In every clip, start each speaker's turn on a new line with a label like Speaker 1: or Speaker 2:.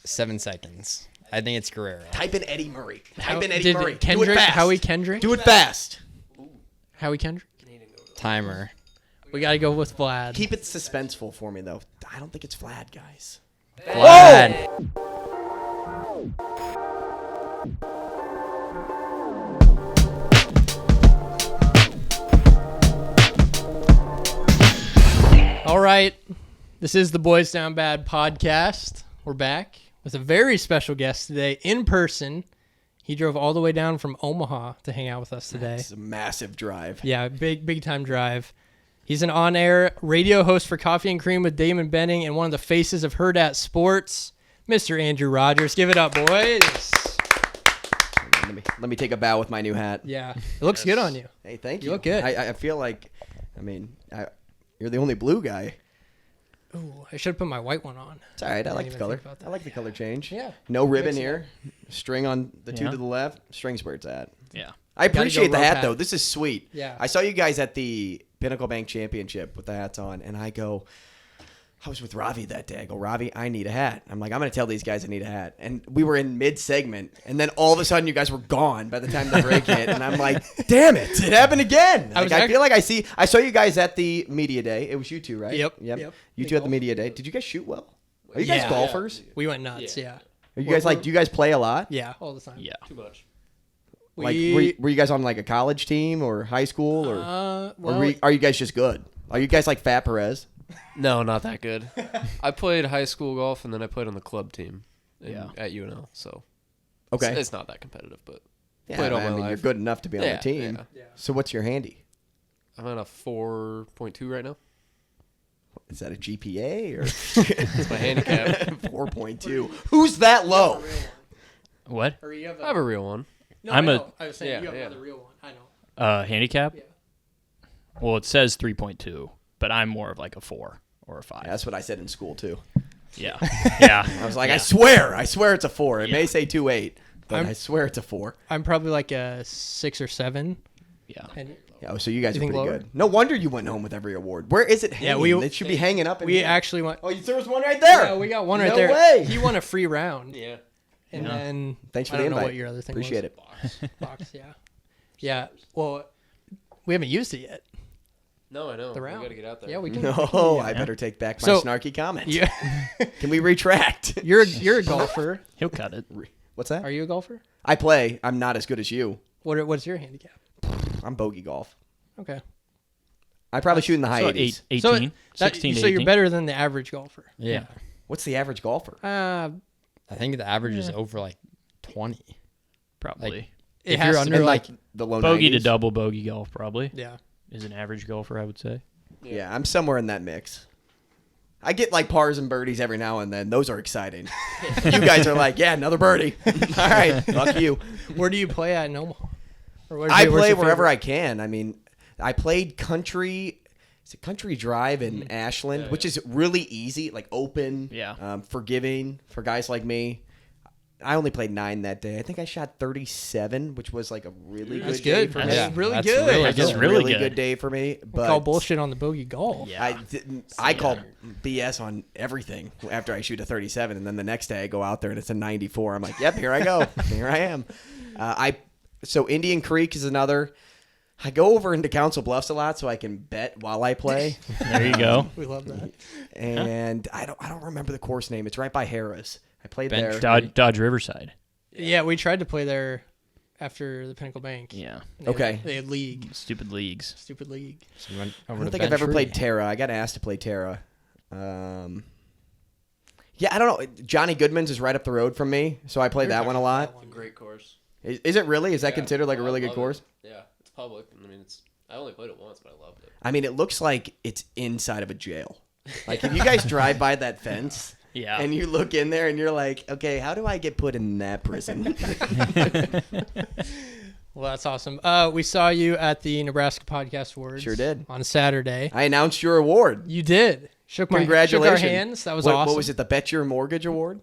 Speaker 1: 7 seconds. I think it's Guerrero.
Speaker 2: Type in Eddie Murray.
Speaker 3: Kendrick,
Speaker 2: Do it fast.
Speaker 3: Howie Kendrick?
Speaker 2: Do it fast.
Speaker 3: Howie Kendrick?
Speaker 1: Timer.
Speaker 3: We got to go with Vlad.
Speaker 2: Keep it suspenseful for me, though. I don't think it's Vlad, guys.
Speaker 1: Vlad.
Speaker 3: All right. This is the Boys Down Bad podcast. We're back with a very special guest today in person. He drove all the way down from Omaha to hang out with us today.
Speaker 2: It's a massive drive.
Speaker 3: Yeah, big time drive. He's an on-air radio host for Coffee and Cream with Damon Benning and one of the faces of Hurrdat Sports, Mr. Andrew Rogers. Give it up, boys.
Speaker 2: Let me take a bow with my new hat.
Speaker 3: Yeah, it looks good on you.
Speaker 2: Hey, thank you.
Speaker 3: You look good.
Speaker 2: I feel like, you're the only blue guy.
Speaker 3: Ooh, I should have put my white one on.
Speaker 2: It's all right. I
Speaker 3: Didn't
Speaker 2: like the
Speaker 3: even
Speaker 2: color.
Speaker 3: think about that.
Speaker 2: I like the color change.
Speaker 3: Yeah.
Speaker 2: No ribbon
Speaker 3: Mix it
Speaker 2: here. String on the two
Speaker 4: Yeah.
Speaker 2: to the left. String's where it's at.
Speaker 4: Yeah.
Speaker 2: I appreciate
Speaker 3: go
Speaker 2: the
Speaker 3: rope
Speaker 2: hat,
Speaker 3: hat.
Speaker 2: though. This is sweet.
Speaker 3: Yeah.
Speaker 2: I saw you guys at the Pinnacle Bank Championship with the hats on, and I was with Ravi that day. I go, Ravi, I need a hat. I'm like, I'm going to tell these guys I need a hat. And we were in mid-segment, and then all of a sudden you guys were gone by the time the break hit. And I'm like, damn it, it happened again. I feel like I saw you guys at the media day. It was you two, right?
Speaker 3: Yep.
Speaker 2: You two at the media day. Did you guys shoot well? Are you guys
Speaker 3: Yeah.
Speaker 2: golfers?
Speaker 3: We went nuts, yeah.
Speaker 2: Are you guys do you guys play a lot?
Speaker 3: Yeah, all the time.
Speaker 4: Yeah.
Speaker 5: Too much.
Speaker 2: Like, were you guys on like a college team or high school or are you guys just good? Are you guys like Fat Perez?
Speaker 5: No, not that good. I played high school golf, and then I played on the club team at UNL. So
Speaker 2: Okay.
Speaker 5: it's not that competitive, but
Speaker 2: Yeah,
Speaker 5: played all
Speaker 2: I
Speaker 5: my
Speaker 2: mean, you're
Speaker 5: life.
Speaker 2: good enough to be on the
Speaker 5: Yeah,
Speaker 2: team.
Speaker 5: yeah.
Speaker 2: So what's your handy?
Speaker 5: I'm at a 4.2 right now.
Speaker 2: Is that a GPA or
Speaker 5: That's my handicap.
Speaker 2: 4.2? Who's that low?
Speaker 4: What?
Speaker 3: Or you have
Speaker 5: I have a real one.
Speaker 3: No,
Speaker 4: I'm
Speaker 3: I
Speaker 4: a-
Speaker 3: know. I was saying
Speaker 5: Yeah,
Speaker 3: you have
Speaker 5: yeah.
Speaker 3: another real one. I know.
Speaker 4: Handicap?
Speaker 3: Yeah.
Speaker 4: Well, it says 3.2, but I'm more of like a 4 or a 5.
Speaker 2: That's what I said in school too.
Speaker 4: Yeah. Yeah.
Speaker 2: I was like,
Speaker 4: Yeah.
Speaker 2: I swear it's a 4. It may
Speaker 4: Yeah.
Speaker 2: say 2.8, but
Speaker 3: I'm-
Speaker 2: I swear it's a 4.
Speaker 3: I'm probably like a 6 or 7.
Speaker 4: Yeah.
Speaker 3: And
Speaker 2: Yeah, so you guys
Speaker 3: You
Speaker 2: are
Speaker 3: think
Speaker 2: pretty
Speaker 3: lower?
Speaker 2: good. No wonder you went home with every award. Where is it hanging?
Speaker 3: we-
Speaker 2: It should be hanging up. In
Speaker 3: we
Speaker 2: here.
Speaker 3: actually went.
Speaker 2: Oh, there was one right there.
Speaker 3: Yeah, we got one right
Speaker 2: No
Speaker 3: there.
Speaker 2: way.
Speaker 3: He won a free round.
Speaker 5: Yeah.
Speaker 3: And
Speaker 4: Yeah.
Speaker 3: then
Speaker 2: Thanks for
Speaker 3: I
Speaker 2: the
Speaker 3: don't know
Speaker 2: invite.
Speaker 3: what your other thing
Speaker 2: Appreciate
Speaker 3: was.
Speaker 2: it.
Speaker 3: Box, yeah. Yeah. Well, we haven't used it yet.
Speaker 5: No, I know.
Speaker 3: The
Speaker 5: We
Speaker 3: round.
Speaker 5: got to get out there.
Speaker 3: Yeah, we can.
Speaker 2: No, I better take back my
Speaker 3: So-
Speaker 2: snarky comment.
Speaker 3: Yeah.
Speaker 2: Can we retract?
Speaker 3: you're a golfer.
Speaker 4: He'll cut it.
Speaker 2: What's that?
Speaker 3: Are you a golfer?
Speaker 2: I play. I'm not as good as you.
Speaker 3: What's your handicap?
Speaker 2: I'm bogey golf.
Speaker 3: Okay.
Speaker 2: I probably shoot in the high
Speaker 4: So
Speaker 2: 80s.
Speaker 4: 18,
Speaker 3: So
Speaker 4: 16 to
Speaker 3: so
Speaker 4: 18.
Speaker 3: you're better than the average golfer.
Speaker 1: Yeah.
Speaker 2: What's the average golfer?
Speaker 1: I think the average is over like 20.
Speaker 4: Probably.
Speaker 1: Like,
Speaker 3: It
Speaker 1: if
Speaker 3: has
Speaker 1: you're
Speaker 3: to
Speaker 1: under
Speaker 3: be
Speaker 1: like
Speaker 2: the low
Speaker 4: Bogey
Speaker 2: 90s?
Speaker 4: to double bogey golf probably
Speaker 3: Yeah.
Speaker 4: is an average golfer, I would say.
Speaker 2: Yeah, I'm somewhere in that mix. I get like pars and birdies every now and then. Those are exciting. You guys are like, yeah, another birdie. All right, fuck you.
Speaker 3: Where do you play at in Omaha? Or
Speaker 2: I play wherever I can. I mean, I played country. It's a country drive in Ashland, which is really easy, like open,
Speaker 4: Yeah.
Speaker 2: forgiving for guys like me. I only played 9 that day. I think I shot 37, which was like a really
Speaker 3: That's
Speaker 2: good day
Speaker 3: good.
Speaker 2: for
Speaker 3: That's
Speaker 2: me.
Speaker 1: Yeah,
Speaker 3: really
Speaker 1: that's
Speaker 3: good.
Speaker 1: really
Speaker 2: That's
Speaker 4: That's
Speaker 2: a
Speaker 4: really
Speaker 2: really
Speaker 4: good.
Speaker 2: good day for me. But
Speaker 3: Call bullshit on the bogey golf.
Speaker 4: Yeah.
Speaker 2: I didn't. I call BS on everything after I shoot a 37, and then the next day I go out there and it's a 94. I'm like, yep, here I go. Here I am. So Indian Creek is another. I go over into Council Bluffs a lot so I can bet while I play.
Speaker 4: There you go.
Speaker 3: We love that.
Speaker 2: And I don't remember the course name. It's right by Harris. I played there.
Speaker 4: Dodge Riverside.
Speaker 3: Yeah, we tried to play there after the Pinnacle Bank.
Speaker 4: Yeah.
Speaker 2: Okay.
Speaker 3: They had league.
Speaker 4: Stupid leagues.
Speaker 3: Stupid league.
Speaker 1: So we went
Speaker 2: I
Speaker 1: over
Speaker 2: don't
Speaker 1: to
Speaker 2: think I've ever
Speaker 1: Venturi.
Speaker 2: played Terra. I got asked to play Terra. Yeah, I don't know. Johnny Goodman's is right up the road from me, so I play that one a lot.
Speaker 5: It's a great course.
Speaker 2: Is it really? Is that
Speaker 5: Yeah.
Speaker 2: considered like a
Speaker 5: Oh,
Speaker 2: really
Speaker 5: I
Speaker 2: good
Speaker 5: love
Speaker 2: course?
Speaker 5: it. Yeah, it's public. I mean, I only played it once, but I loved it.
Speaker 2: I mean, it looks like it's inside of a jail. Like, if you guys drive by that fence
Speaker 4: Yeah.
Speaker 2: and you look in there and you're like, okay, how do I get put in that prison?
Speaker 3: Well, that's awesome. We saw you at the Nebraska Podcast Awards.
Speaker 2: Sure did.
Speaker 3: On Saturday.
Speaker 2: I announced your award.
Speaker 3: You did. Shook
Speaker 2: Congratulations.
Speaker 3: our hands. That was
Speaker 2: what,
Speaker 3: awesome.
Speaker 2: What was it? The Bet Your Mortgage Award?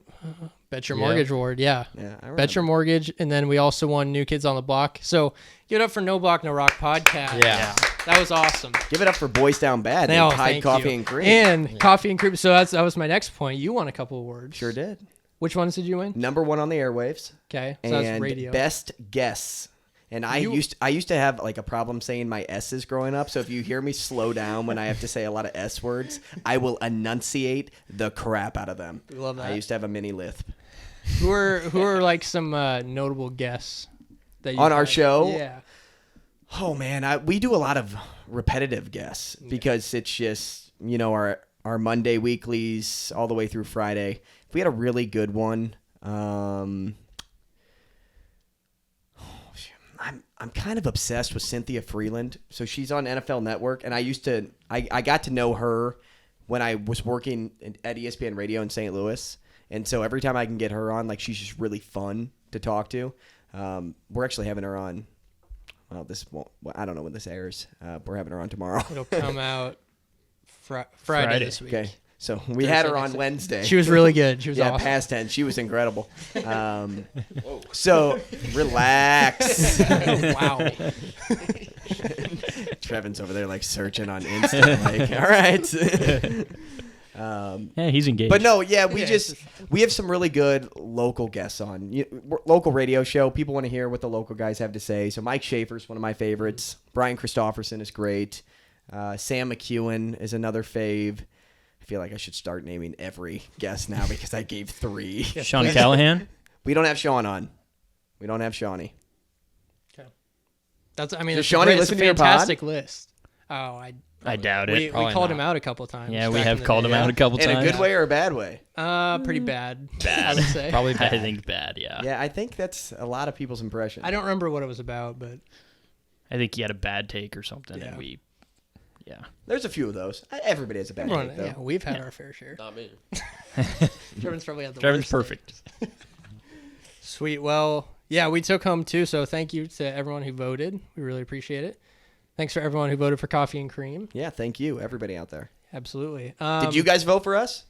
Speaker 3: Bet Your Mortgage Award, yeah.
Speaker 2: Yeah, I remember.
Speaker 3: Bet Your Mortgage, and then we also won New Kids on the Block. So give it up for No Block, No Rock podcast.
Speaker 1: Yeah.
Speaker 3: That was awesome.
Speaker 2: Give it up for Boys Down Bad.
Speaker 3: No,
Speaker 2: Hide
Speaker 3: thank
Speaker 2: Coffee
Speaker 3: you.
Speaker 2: and Cream.
Speaker 3: And Coffee and Cream. So that was my next point. You won a couple awards.
Speaker 2: Sure did.
Speaker 3: Which ones did you win?
Speaker 2: Number 1 on the airwaves.
Speaker 3: Okay, so that's
Speaker 2: And
Speaker 3: radio.
Speaker 2: best guess. And I used to have like a problem saying my S's growing up. So if you hear me slow down when I have to say a lot of S words, I will enunciate the crap out of them.
Speaker 3: We love that.
Speaker 2: I used to have a mini lisp.
Speaker 3: Who are like some notable guests that you
Speaker 2: On our
Speaker 3: had?
Speaker 2: show?
Speaker 3: Yeah.
Speaker 2: Oh man, we do a lot of repetitive guests because it's just, our Monday weeklies all the way through Friday. If we had a really good one, I'm kind of obsessed with Cynthia Freeland. So she's on NFL Network, and I got to know her when I was working at ESPN Radio in St. Louis. And so every time I can get her on, like, she's just really fun to talk to. We're actually having her on. Well, I don't know when this airs. We're having her on tomorrow.
Speaker 3: It'll come out Friday this week.
Speaker 2: Okay. So we had her on Wednesday.
Speaker 3: She was really good. She was awesome.
Speaker 2: Past tense. She was incredible. So relax.
Speaker 3: Wow.
Speaker 2: Trevin's over there like searching on Insta. Like, all right.
Speaker 4: Yeah, he's engaged.
Speaker 2: But no, yeah, we have some really good local guests on. Local radio show. People want to hear what the local guys have to say. So Mike Schaefer's one of my favorites. Brian Christopherson is great. Sam McEwen is another fave. I feel like I should start naming every guest now because I gave 3.
Speaker 4: Sean Callahan?
Speaker 2: We don't have Sean on. We don't have Shawnee.
Speaker 3: Okay. That's
Speaker 2: Does
Speaker 3: it's
Speaker 2: Shawnee
Speaker 3: a
Speaker 2: listen to your
Speaker 3: fantastic list. Oh,
Speaker 4: I doubt it.
Speaker 3: we
Speaker 1: Probably
Speaker 3: called
Speaker 1: not.
Speaker 3: him out a couple times.
Speaker 4: Yeah, we
Speaker 3: back
Speaker 4: have
Speaker 3: in the
Speaker 4: called
Speaker 3: day.
Speaker 4: him out a couple
Speaker 2: In
Speaker 4: times.
Speaker 2: a good way or a bad way?
Speaker 3: Pretty bad.
Speaker 4: Bad.
Speaker 3: I would say.
Speaker 1: Probably bad.
Speaker 4: I think bad, yeah.
Speaker 2: Yeah, I think that's a lot of people's impression.
Speaker 3: I don't remember what it was about, but
Speaker 4: I think he had a bad take or something,
Speaker 3: Yeah.
Speaker 4: and yeah.
Speaker 2: There's a few of those. Everybody has a bad
Speaker 3: everyone,
Speaker 2: take, though.
Speaker 3: yeah, we've had our fair share.
Speaker 5: Not me.
Speaker 3: Trevin's probably had the
Speaker 4: Trevin's
Speaker 3: worst
Speaker 4: perfect.
Speaker 3: take. Sweet. Well, yeah, we took home 2, so thank you to everyone who voted. We really appreciate it. Thanks for everyone who voted for Coffee and Cream.
Speaker 2: Yeah, thank you, everybody out there.
Speaker 3: Absolutely.
Speaker 2: Did you guys vote for us?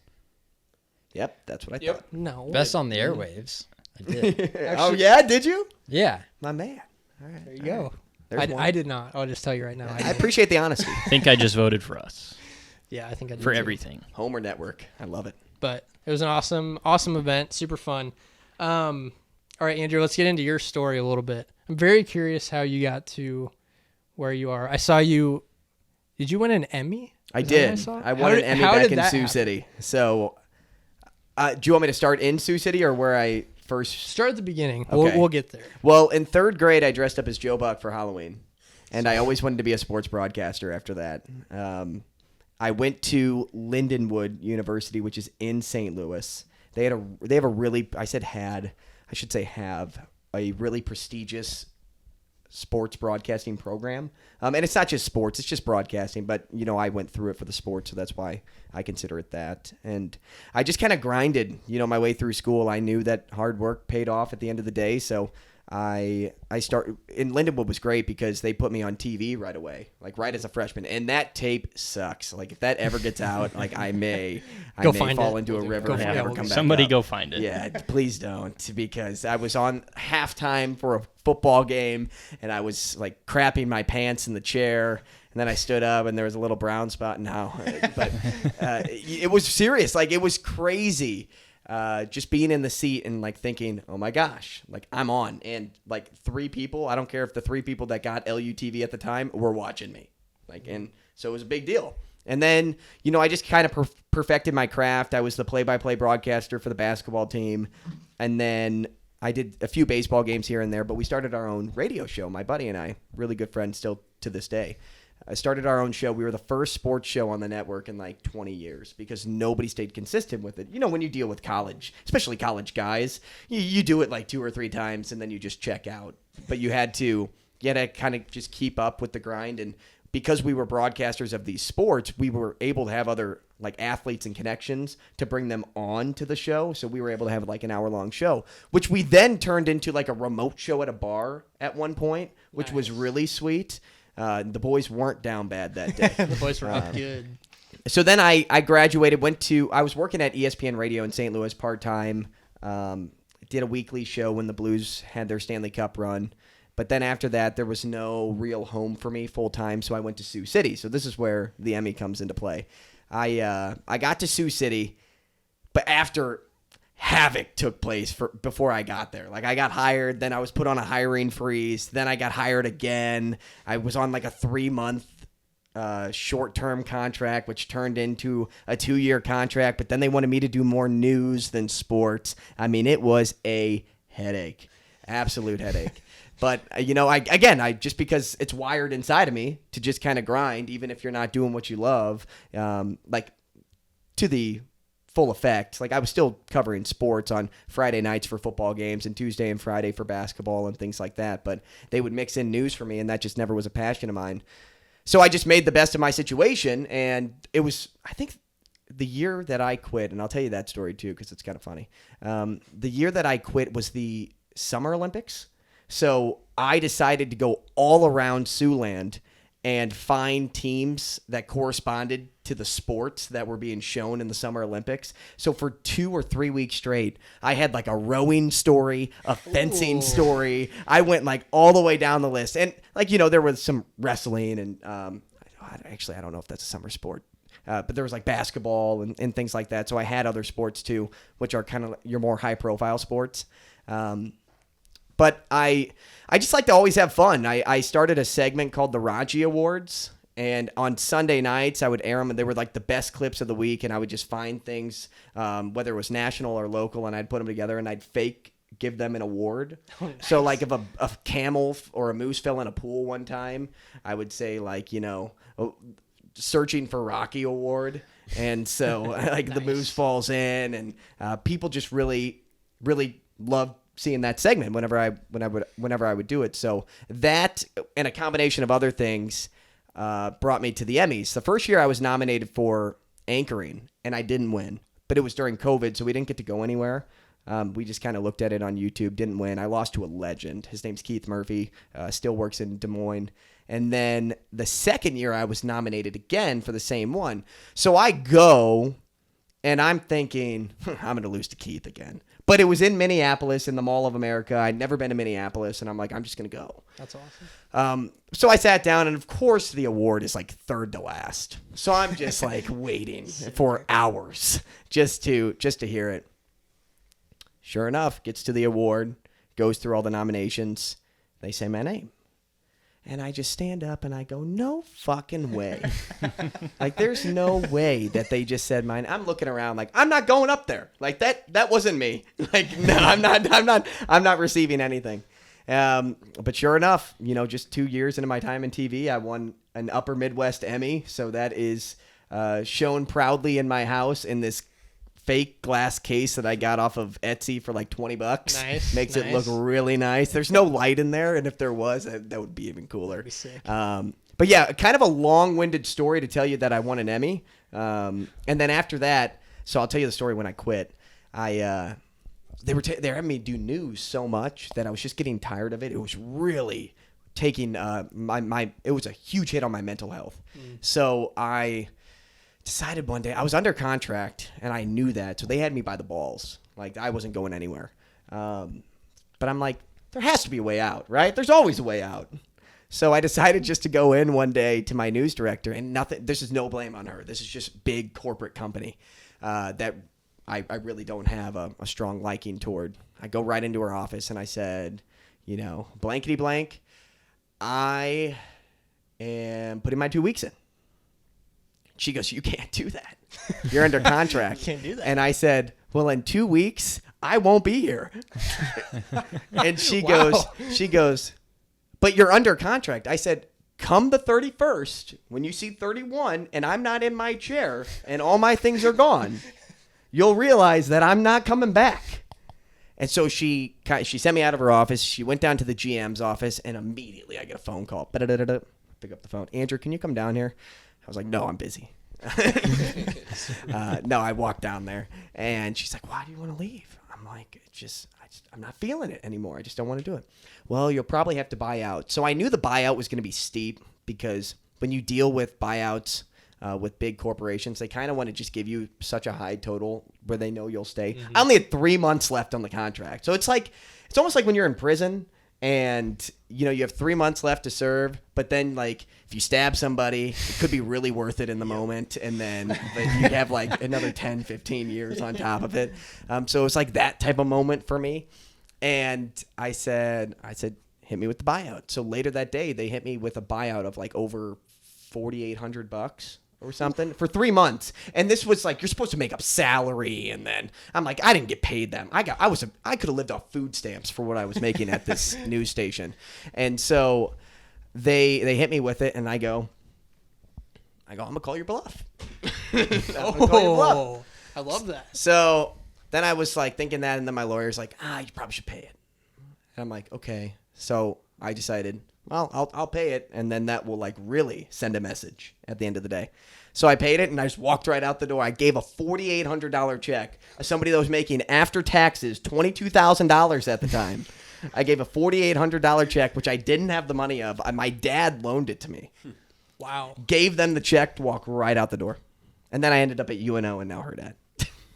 Speaker 2: Yep, that's what I thought.
Speaker 3: No.
Speaker 1: Best on the airwaves. I did.
Speaker 2: Oh, yeah? Did you?
Speaker 1: Yeah.
Speaker 2: My man. All right.
Speaker 3: There you go.
Speaker 2: There's one.
Speaker 3: I did not. I'll just tell you right now.
Speaker 2: I appreciate the honesty.
Speaker 4: I think I just voted for us
Speaker 3: Yeah, I think I did
Speaker 4: for
Speaker 3: too.
Speaker 4: everything.
Speaker 2: Homer Network. I love it.
Speaker 3: But it was an awesome event. Super fun. All right, Andrew, let's get into your story a little bit. I'm very curious how you got to where you are. I saw you. Did you win an Emmy?
Speaker 2: I
Speaker 3: Is that what
Speaker 2: did.
Speaker 3: saw?
Speaker 2: I won an Emmy
Speaker 3: how
Speaker 2: back
Speaker 3: did
Speaker 2: in
Speaker 3: that
Speaker 2: Sioux
Speaker 3: happen?
Speaker 2: City. So, do you want me to start in Sioux City or where I first?
Speaker 3: Start at the beginning.
Speaker 2: Okay.
Speaker 3: We'll get there.
Speaker 2: Well, in 3rd grade, I dressed up as Joe Buck for Halloween, and I always wanted to be a sports broadcaster after that. I went to Lindenwood University, which is in St. Louis. They have a really, I should say have a really prestigious sports broadcasting program. And it's not just sports, it's just broadcasting, but I went through it for the sports, so that's why I consider it that. And I just kind of grinded, my way through school. I knew that hard work paid off at the end of the day, so I started in Lindenwood was great because they put me on TV right away, like right as a freshman. And that tape sucks. Like if that ever gets out, like I may fall into a river and never come back.
Speaker 4: Somebody
Speaker 2: up.
Speaker 4: go find it.
Speaker 2: Yeah, please don't, because I was on halftime for a football game and I was like crapping my pants in the chair. And then I stood up and there was a little brown spot now, but it was serious. Like it was crazy. Just being in the seat and like thinking, oh my gosh, like I'm on, and like 3 people, I don't care if the 3 people that got LUTV at the time were watching me, like, and so it was a big deal. And then, I just kind of perfected my craft. I was the play-by-play broadcaster for the basketball team. And then I did a few baseball games here and there, but we started our own radio show, my buddy and I, really good friends still to this day. I started our own show. We were the first sports show on the network in like 20 years because nobody stayed consistent with it. When you deal with college, especially college guys, you do it like 2 or 3 times and then you just check out. But you had to kind of just keep up with the grind. And because we were broadcasters of these sports, we were able to have other like athletes and connections to bring them on to the show. So we were able to have like an hour-long show, which we then turned into like a remote show at a bar at one point, which was really sweet. The boys weren't down bad that day.
Speaker 3: The boys were up good.
Speaker 2: So then I graduated, I was working at ESPN Radio in St. Louis part-time, did a weekly show when the Blues had their Stanley Cup run. But then after that, there was no real home for me full-time, so I went to Sioux City. So this is where the Emmy comes into play. I got to Sioux City, but after havoc took place before I got there. Like, I got hired, then I was put on a hiring freeze, then I got hired again. I was on like a 3-month short-term contract, which turned into a 2-year contract, but then they wanted me to do more news than sports. I mean, it was a headache, absolute headache. But, I just because it's wired inside of me to just kind of grind, even if you're not doing what you love, like to the full effect. Like, I was still covering sports on Friday nights for football games and Tuesday and Friday for basketball and things like that. But they would mix in news for me, and that just never was a passion of mine. So I just made the best of my situation, and it was, I think, the year that I quit, and I'll tell you that story too because it's kind of funny. The year that I quit was the Summer Olympics. So I decided to go all around Siouxland and find teams that corresponded to the sports that were being shown in the Summer Olympics. So for 2 or 3 weeks straight, I had like a rowing story, a fencing story. I went like all the way down the list. And like, there was some wrestling and actually, I don't know if that's a summer sport. But there was like basketball and things like that. So I had other sports too, which are kind of your more high profile sports. But I just like to always have fun. I started a segment called the Raji Awards, and on Sunday nights I would air them, and they were like the best clips of the week, and I would just find things, whether it was national or local, and I'd put them together, and I'd fake give them an award. Oh, nice. So like if a camel or a moose fell in a pool one time, I would say like, searching for Rocky Award. And so like nice. The moose falls in, and people just really, really love seeing that segment whenever I would do it. So that and a combination of other things brought me to the Emmys. The first year I was nominated for anchoring, and I didn't win, but it was during COVID, so we didn't get to go anywhere. We just kind of looked at it on YouTube, didn't win. I lost to a legend. His name's Keith Murphy, still works in Des Moines. And then the second year I was nominated again for the same one. So I go, and I'm thinking, I'm going to lose to Keith again. But it was in Minneapolis, in the Mall of America. I'd never been to Minneapolis, and I'm like, I'm just going to go.
Speaker 3: That's awesome.
Speaker 2: So I sat down, and of course the award is like third to last. So I'm just like waiting for hours just to hear it. Sure enough, gets to the award, goes through all the nominations. They say my name. And I just stand up and I go, no fucking way. Like, there's no way that they just said mine. I'm looking around like, I'm not going up there. Like, that wasn't me. Like, no, I'm not receiving anything. But sure enough, just 2 years into my time in TV, I won an Upper Midwest Emmy. So that is shown proudly in my house in this fake glass case that I got off of Etsy for like $20.
Speaker 3: Nice.
Speaker 2: Makes it look really nice. There's no light in there, and if there was, that would be even cooler.
Speaker 3: That'd be sick.
Speaker 2: But yeah, kind of a long-winded story to tell you that I won an Emmy. And then after that, so I'll tell you the story when I quit. They were having me do news so much that I was just getting tired of it. It was really taking it was a huge hit on my mental health. So I decided one day, I was under contract, and I knew that, so they had me by the balls. Like, I wasn't going anywhere. But I'm like, there has to be a way out, right? There's always a way out. So I decided just to go in one day to my news director, and nothing. This is no blame on her. This is just big corporate company that I really don't have a strong liking toward. I go right into her office, and I said, blankety blank, I am putting my 2 weeks in. She goes, you can't do that. You're under contract.
Speaker 3: You can't do that.
Speaker 2: And I said, well, in 2 weeks, I won't be here. And she goes, but you're under contract. I said, come the 31st, when you see 31 and I'm not in my chair and all my things are gone, you'll realize that I'm not coming back. And so she sent me out of her office. She went down to the GM's office, and immediately I get a phone call. Pick up the phone. Andrew, can you come down here? I was like, no, I'm busy. No, I walked down there, and she's like, why do you want to leave? I'm like, I'm not feeling it anymore. I just don't want to do it. Well, you'll probably have to buy out. So I knew the buyout was going to be steep, because when you deal with buyouts with big corporations, they kind of want to just give you such a high total where they know you'll stay. Mm-hmm. I only had 3 months left on the contract. So it's almost like when you're in prison And, you have 3 months left to serve, but then, like, if you stab somebody, it could be really worth it in the moment, and then you have, like, another 10, 15 years on top of it. So it was, like, that type of moment for me. And I said, hit me with the buyout. So later that day, they hit me with a buyout of, like, over $4,800 or something for 3 months. And this was like, you're supposed to make up salary. And then I'm like, I didn't get paid them. I could have lived off food stamps for what I was making at this news station. And so they hit me with it, and I go, I'm going to call your bluff.
Speaker 3: Oh, I love that.
Speaker 2: So then I was like thinking that, and then my lawyer's like, you probably should pay it. And I'm like, okay. So I decided, well, I'll pay it, and then that will like really send a message at the end of the day. So I paid it, and I just walked right out the door. I gave a $4,800 check as somebody that was making after taxes $22,000 at the time. I gave a $4,800 check, which I didn't have the money of. My dad loaned it to me.
Speaker 3: Wow.
Speaker 2: Gave them the check to walk right out the door, and then I ended up at UNO and now Hurrdat.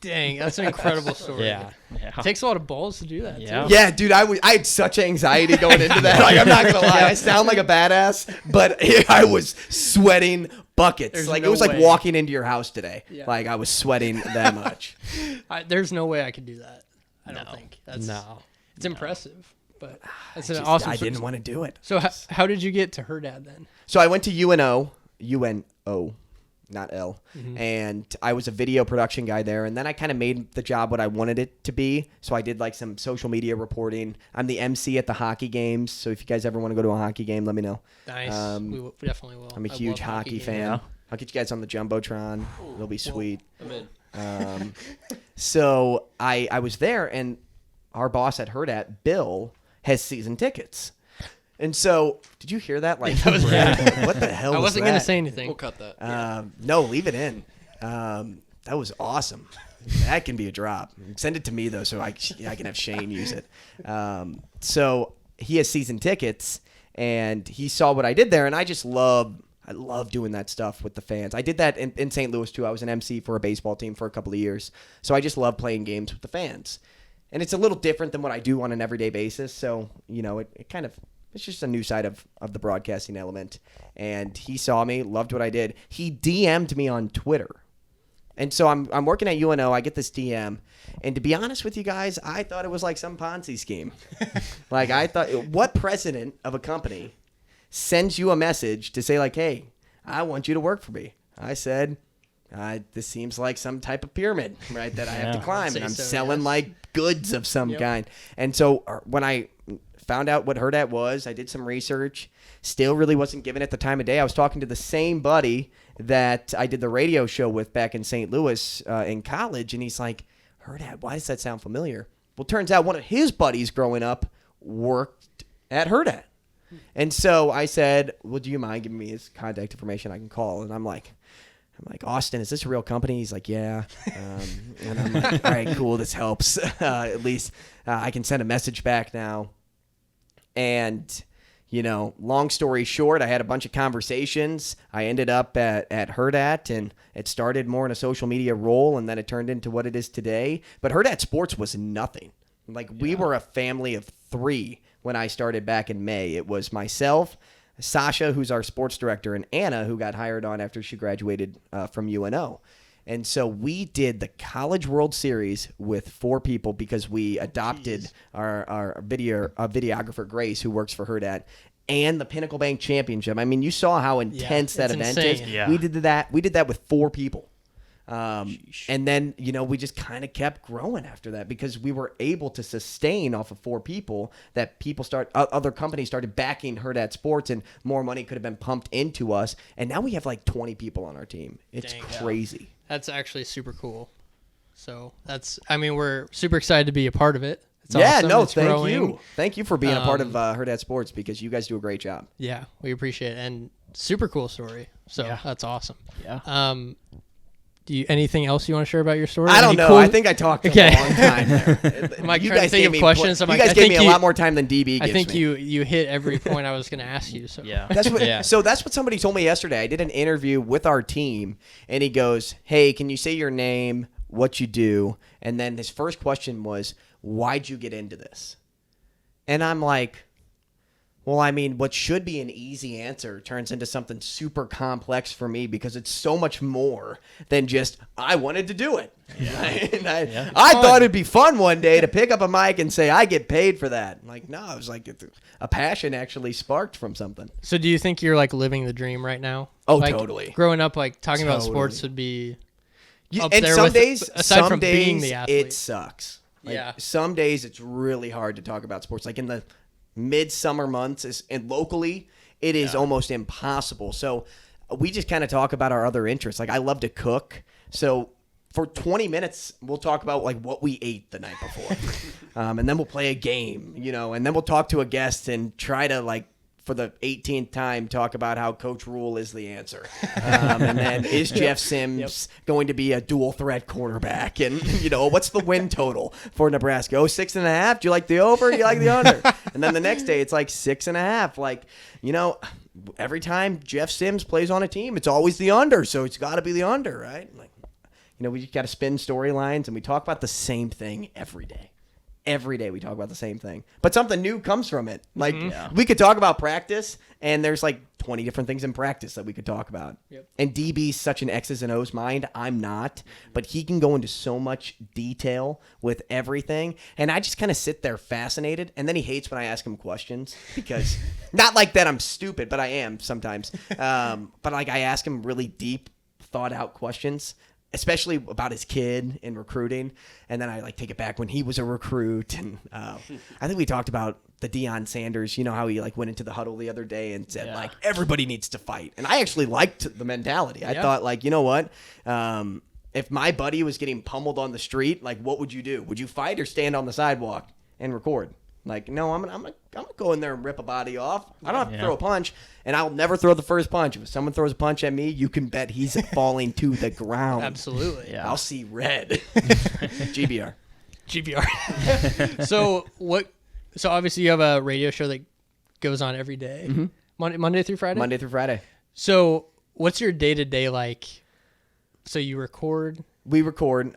Speaker 3: Dang, that's an incredible story.
Speaker 1: Yeah.
Speaker 3: It takes a lot of balls to do that.
Speaker 4: Yeah.
Speaker 3: Too.
Speaker 2: Yeah, dude, I had such anxiety going into that. Like, I'm not gonna lie, I sound like a badass, but I was sweating buckets.
Speaker 3: There's
Speaker 2: like
Speaker 3: no
Speaker 2: it was like
Speaker 3: way.
Speaker 2: walking into your house today.
Speaker 3: Yeah.
Speaker 2: Like I was sweating that much.
Speaker 3: There's no way I could do that. I don't think.
Speaker 1: No.
Speaker 3: It's impressive, but it's an awesome.
Speaker 2: I didn't want to do it.
Speaker 3: So how did you get to Hurrdat then?
Speaker 2: So I went to UNO, not L,
Speaker 3: Mm-hmm.
Speaker 2: and I was a video production guy there, and then I kind of made the job what I wanted it to be. So I did like some social media reporting. I'm the MC at the hockey games, so if you guys ever want to go to a hockey game, let me know.
Speaker 3: Nice. We definitely will.
Speaker 2: I'm a
Speaker 3: I
Speaker 2: huge
Speaker 3: love
Speaker 2: hockey
Speaker 3: games.
Speaker 2: fan.
Speaker 4: Yeah.
Speaker 2: I'll get you guys on the Jumbotron. It'll be sweet.
Speaker 5: I'm in.
Speaker 2: So I was there, and our boss at Hurrdat, Bill, has season tickets. And so, did you hear that? Like, what the hell?
Speaker 3: I wasn't
Speaker 2: going
Speaker 3: to say anything.
Speaker 5: We'll cut that.
Speaker 2: No, leave it in. That was awesome. That can be a drop. Send it to me though, so I can have Shane use it. So he has season tickets, and he saw what I did there, and I love doing that stuff with the fans. I did that in St. Louis too. I was an MC for a baseball team for a couple of years, so I just love playing games with the fans. And it's a little different than what I do on an everyday basis. So it's just a new side of the broadcasting element. And he saw me, loved what I did. He DM'd me on Twitter. And so I'm working at UNO. I get this DM. And to be honest with you guys, I thought it was like some Ponzi scheme. Like I thought, what president of a company sends you a message to say like, hey, I want you to work for me? I said, this seems like some type of pyramid, right, that I have to climb. And I'm selling like goods of some kind. And so when I found out what Hurrdat was, I did some research, still really wasn't given it the time of day. I was talking to the same buddy that I did the radio show with back in St. Louis in college, and he's like, Hurrdat, why does that sound familiar? Well, turns out one of his buddies growing up worked at Hurrdat. And so I said, well, do you mind giving me his contact information I can call? And I'm like, Austin, is this a real company? He's like, yeah. And I'm like, all right, cool, this helps. At least I can send a message back now. And, long story short, I had a bunch of conversations. I ended up at Hurrdat, and it started more in a social media role, and then it turned into what it is today. But Hurrdat Sports was nothing. Like, we were a family of 3 when I started back in May. It was myself, Sasha, who's our sports director, and Anna, who got hired on after she graduated from UNO. And so we did the College World Series with 4 people because we adopted our videographer, Grace, who works for Hurrdat, and the Pinnacle Bank Championship. I mean, you saw how intense that event is.
Speaker 4: Yeah.
Speaker 2: We did that with 4 people. And then, we just kind of kept growing after that because we were able to sustain off of 4 people that other companies started backing Hurrdat Sports, and more money could have been pumped into us. And now we have like 20 people on our team. It's crazy.
Speaker 3: That's actually super cool. So we're super excited to be a part of it. It's
Speaker 2: Yeah,
Speaker 3: awesome.
Speaker 2: no,
Speaker 3: It's
Speaker 2: thank
Speaker 3: growing.
Speaker 2: you. Thank you for being a part of Hurrdat Sports because you guys do a great job.
Speaker 3: Yeah, we appreciate it. And super cool story. So that's awesome.
Speaker 4: Yeah.
Speaker 3: Anything else you want to share about your story?
Speaker 2: I don't know.
Speaker 3: Cool...
Speaker 2: I think I talked a long time there.
Speaker 3: I'm like trying to think of questions.
Speaker 2: You guys gave me a lot more time than DB gives me.
Speaker 3: I think you hit every point I was going to ask you. So
Speaker 4: Yeah.
Speaker 2: So that's what somebody told me yesterday. I did an interview with our team, and he goes, hey, can you say your name, what you do? And then his first question was, why'd you get into this? And I'm like, Well, I mean, what should be an easy answer turns into something super complex for me because it's so much more than just, I wanted to do it. Yeah. I thought it'd be fun one day to pick up a mic and say, I get paid for that. Like, no, it was like a passion actually sparked from something.
Speaker 3: So do you think you're like living the dream right now?
Speaker 2: Oh,
Speaker 3: like,
Speaker 2: totally.
Speaker 3: Growing up, like talking about sports would be up
Speaker 2: and
Speaker 3: there
Speaker 2: some
Speaker 3: with,
Speaker 2: days,
Speaker 3: aside from being the athlete.
Speaker 2: it sucks. Like,
Speaker 3: Yeah.
Speaker 2: Some days it's really hard to talk about sports. Like in the midsummer months and locally, it is almost impossible. So we just kind of talk about our other interests. Like I love to cook. So for 20 minutes, we'll talk about like what we ate the night before. And then we'll play a game, and then we'll talk to a guest and try to like, for the 18th time, talk about how Coach Rhule is the answer. And then is Jeff Sims going to be a dual threat quarterback? And, what's the win total for Nebraska? 6.5? Do you like the over? Do you like the under? And then the next day, it's like 6.5. Like, every time Jeff Sims plays on a team, it's always the under. So it's got to be the under, right? Like, we just got to spin storylines and we talk about the same thing every day. Every day we talk about the same thing, but something new comes from it. Like we could talk about practice, and there's like 20 different things in practice that we could talk about. Yep. And DB's such an X's and O's mind. I'm not, but he can go into so much detail with everything, and I just kind of sit there fascinated. And then he hates when I ask him questions because not like that I'm stupid, but I am sometimes. But like I ask him really deep, thought out questions, especially about his kid and recruiting. And then I like take it back when he was a recruit. And I think we talked about the Deion Sanders, how he like went into the huddle the other day and said like, everybody needs to fight. And I actually liked the mentality. I thought like, you know what? If my buddy was getting pummeled on the street, like what would you do? Would you fight or stand on the sidewalk and record? Like, no, I'm gonna go in there and rip a body off. I don't have to throw a punch, and I'll never throw the first punch. If someone throws a punch at me, you can bet he's falling to the ground.
Speaker 3: Absolutely.
Speaker 2: Yeah. I'll see red. GBR.
Speaker 3: So obviously you have a radio show that goes on every day. Mm-hmm. Monday through Friday?
Speaker 2: Monday through Friday.
Speaker 3: So what's your day-to-day like? So you record?
Speaker 2: We record.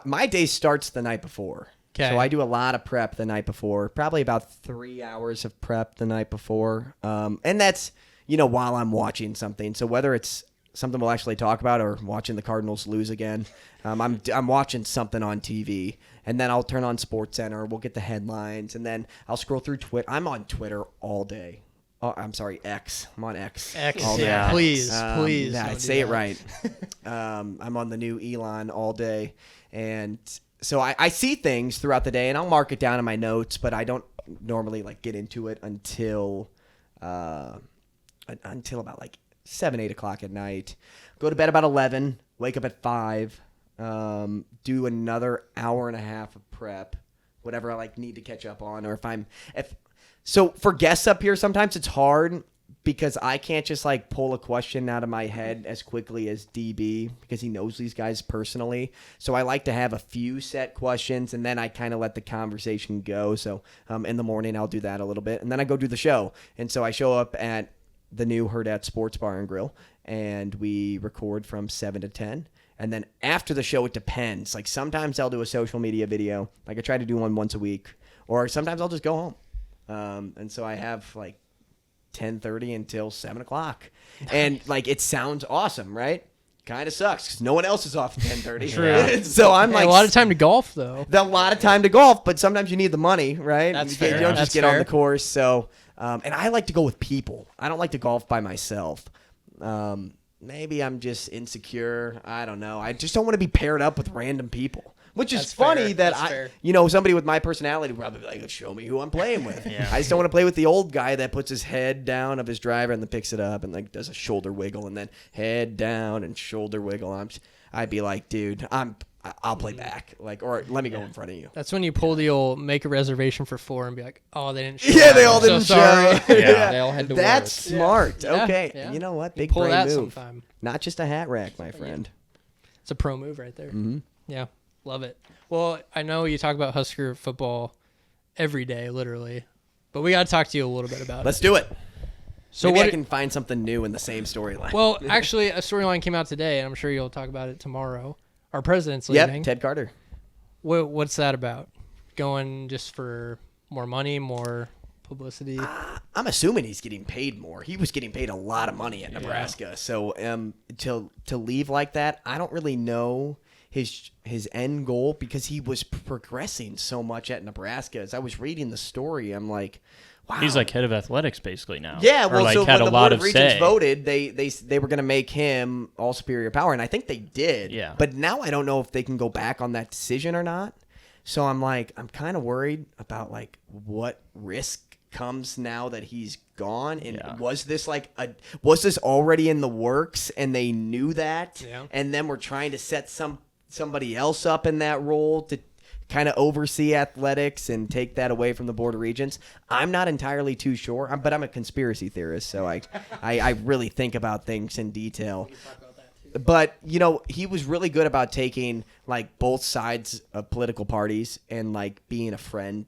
Speaker 2: My day starts the night before. Okay. So I do a lot of prep the night before, probably about 3 hours of prep the night before. And that's, while I'm watching something. So whether it's something we'll actually talk about or watching the Cardinals lose again, I'm watching something on TV. And then I'll turn on SportsCenter. We'll get the headlines. And then I'll scroll through Twitter. I'm on Twitter all day. Oh, I'm sorry, X. I'm on X.
Speaker 3: All day. Yeah. Please.
Speaker 2: Yeah, say it right. I'm on the new Elon all day. And so I see things throughout the day, and I'll mark it down in my notes, but I don't normally like get into it until about like 7, 8 o'clock at night. Go to bed about 11, wake up at 5, do another hour and a half of prep, whatever I like need to catch up on, or so for guests up here, sometimes it's hard because I can't just like pull a question out of my head as quickly as DB because he knows these guys personally. So I like to have a few set questions and then I kind of let the conversation go. So in the morning I'll do that a little bit and then I go do the show. And so I show up at the new Hurrdat Sports Bar and Grill and we record from 7 to 10. And then after the show, it depends. Like sometimes I'll do a social media video. Like I try to do one once a week or sometimes I'll just go home. And so I have like 10:30 until 7 o'clock. And like it sounds awesome, right? Kind of sucks because no one else is off at 10:30.
Speaker 3: True.
Speaker 2: So I'm like
Speaker 3: a lot of time to golf though.
Speaker 2: A lot of time to golf, but sometimes you need the money, right?
Speaker 3: That's
Speaker 2: You
Speaker 3: fair.
Speaker 2: don't just
Speaker 3: That's
Speaker 2: get
Speaker 3: fair.
Speaker 2: on the course. So and I like to go with people. I don't like to golf by myself. Maybe I'm just insecure. I don't know. I just don't want to be paired up with random people. Which is
Speaker 3: That's
Speaker 2: funny
Speaker 3: fair.
Speaker 2: that
Speaker 3: That's fair.
Speaker 2: somebody with my personality would probably be like, show me who I'm playing with. I just don't want to play with the old guy that puts his head down of his driver and then picks it up and like does a shoulder wiggle and then head down and shoulder wiggle. I'd be like, dude, I'll play back. Like, or let me go in front of you.
Speaker 3: That's when you pull the old make a reservation for 4 and be like, oh, they didn't show
Speaker 2: Yeah,
Speaker 3: up.
Speaker 2: they all
Speaker 3: I'm
Speaker 2: didn't
Speaker 3: so sorry.
Speaker 2: show.
Speaker 1: Yeah, they all had to
Speaker 2: That's
Speaker 1: work.
Speaker 2: smart.
Speaker 3: Yeah.
Speaker 2: Okay.
Speaker 3: Yeah.
Speaker 2: You know what?
Speaker 3: You
Speaker 2: Big
Speaker 3: pull
Speaker 2: brain
Speaker 3: that
Speaker 2: move.
Speaker 3: sometime.
Speaker 2: Not just a hat rack, my friend.
Speaker 3: It's a pro move right there.
Speaker 2: Mm-hmm.
Speaker 3: Yeah, love it. Well, I know you talk about Husker football every day, literally, but we got to talk to you a little bit about it.
Speaker 2: Let's do it.
Speaker 3: So
Speaker 2: Maybe
Speaker 3: what?
Speaker 2: I can find something new in the same storyline.
Speaker 3: Well, actually, a storyline came out today, and I'm sure you'll talk about it tomorrow. Our president's leaving.
Speaker 2: Yep, Ted Carter.
Speaker 3: What's that about? Going just for more money, more publicity?
Speaker 2: I'm assuming he's getting paid more. He was getting paid a lot of money at Nebraska. So to leave like that, I don't really know his end goal because he was progressing so much at Nebraska. As I was reading the story, I'm like, wow.
Speaker 4: He's like head of athletics basically now.
Speaker 2: Yeah, well,
Speaker 4: or like
Speaker 2: so
Speaker 4: had
Speaker 2: when
Speaker 4: a
Speaker 2: the
Speaker 4: lot
Speaker 2: Board
Speaker 4: of
Speaker 2: of Regents
Speaker 4: say.
Speaker 2: voted, they were going to make him all superior power, and I think they did.
Speaker 4: Yeah.
Speaker 2: But now I don't know if they can go back on that decision or not. So I'm kind of worried about like what risk comes now that he's gone, and was this already in the works and they knew that, and then we're trying to set somebody else up in that role to kind of oversee athletics and take that away from the Board of Regents. I'm not entirely too sure, but I'm a conspiracy theorist, so I really think about things in detail. But, he was really good about taking, like, both sides of political parties and, like, being a friend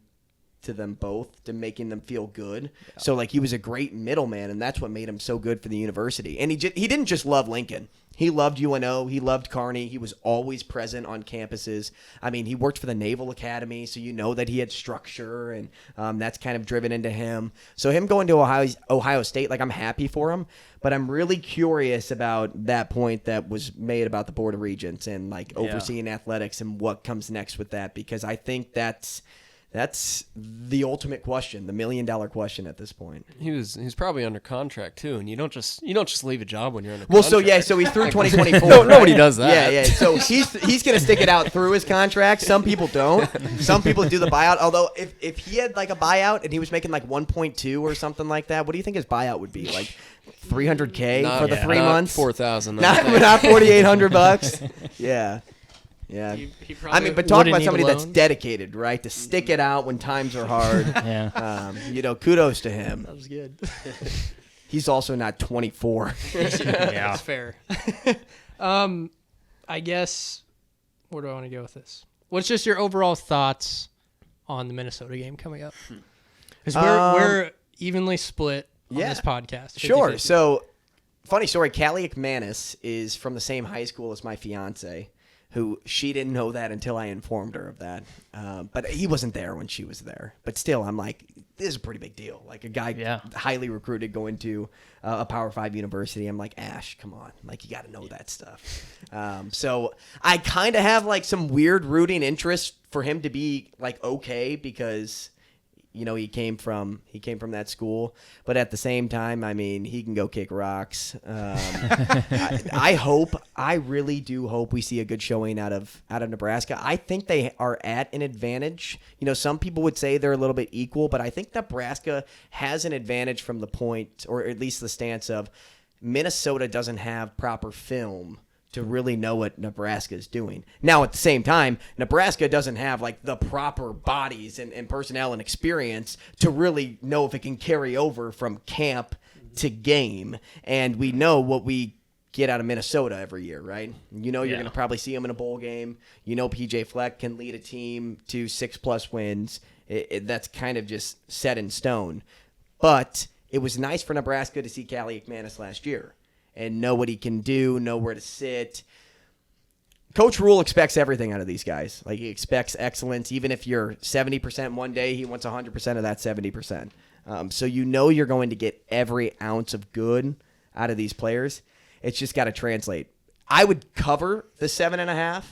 Speaker 2: to them both, to making them feel good. Yeah. So, like, he was a great middleman, and that's what made him so good for the university. And he didn't just love Lincoln. He loved UNO. He loved Kearney. He was always present on campuses. I mean, he worked for the Naval Academy, so that he had structure, and that's kind of driven into him. So him going to Ohio State, like, I'm happy for him, but I'm really curious about that point that was made about the Board of Regents and, like, overseeing athletics and what comes next with that, because I think that's the ultimate question, the $1 million question at this point.
Speaker 5: He's probably under contract too, and you don't just leave a job when you're under contract.
Speaker 2: So he's through 2024.
Speaker 5: Nobody does that.
Speaker 2: Yeah. So he's going to stick it out through his contract. Some people don't. Some people do the buyout. Although if he had like a buyout and he was making like 1.2 or something like that, what do you think his buyout would be? Like $300K for the 3 months?
Speaker 5: $4,000.
Speaker 2: Not $4,800. Yeah. Yeah, I mean, but talk about somebody that's dedicated, right? To stick it out when times are hard. Kudos to him.
Speaker 3: That was good.
Speaker 2: He's also not 24.
Speaker 3: That's fair. I guess, where do I want to go with this? What's just your overall thoughts on the Minnesota game coming up? Because we're evenly split on this podcast. 50-50.
Speaker 2: Sure. So, funny story, Callie McManus is from the same high school as my fiance, who she didn't know that until I informed her of that. But he wasn't there when she was there. But still, I'm like, this is a pretty big deal. Like a guy highly recruited going to a Power 5 university. I'm like, Ash, come on. Like, you got to know that stuff. So I kind of have like some weird rooting interest for him to be like okay because he came from that school, but at the same time, I mean, he can go kick rocks. I really do hope we see a good showing out of Nebraska. I think they are at an advantage. Some people would say they're a little bit equal, but I think Nebraska has an advantage from the point, or at least the stance of Minnesota doesn't have proper film to really know what Nebraska is doing. Now, at the same time, Nebraska doesn't have like the proper bodies and personnel and experience to really know if it can carry over from camp to game. And we know what we get out of Minnesota every year, right? You're going to probably see them in a bowl game. PJ Fleck can lead a team to 6+ wins. That's kind of just set in stone. But it was nice for Nebraska to see Callie McManus last year and know what he can do, know where to sit. Coach Rhule expects everything out of these guys. Like, he expects excellence. Even if you're 70% one day, he wants 100% of that 70%. So you're going to get every ounce of good out of these players. It's just got to translate. I would cover the 7.5.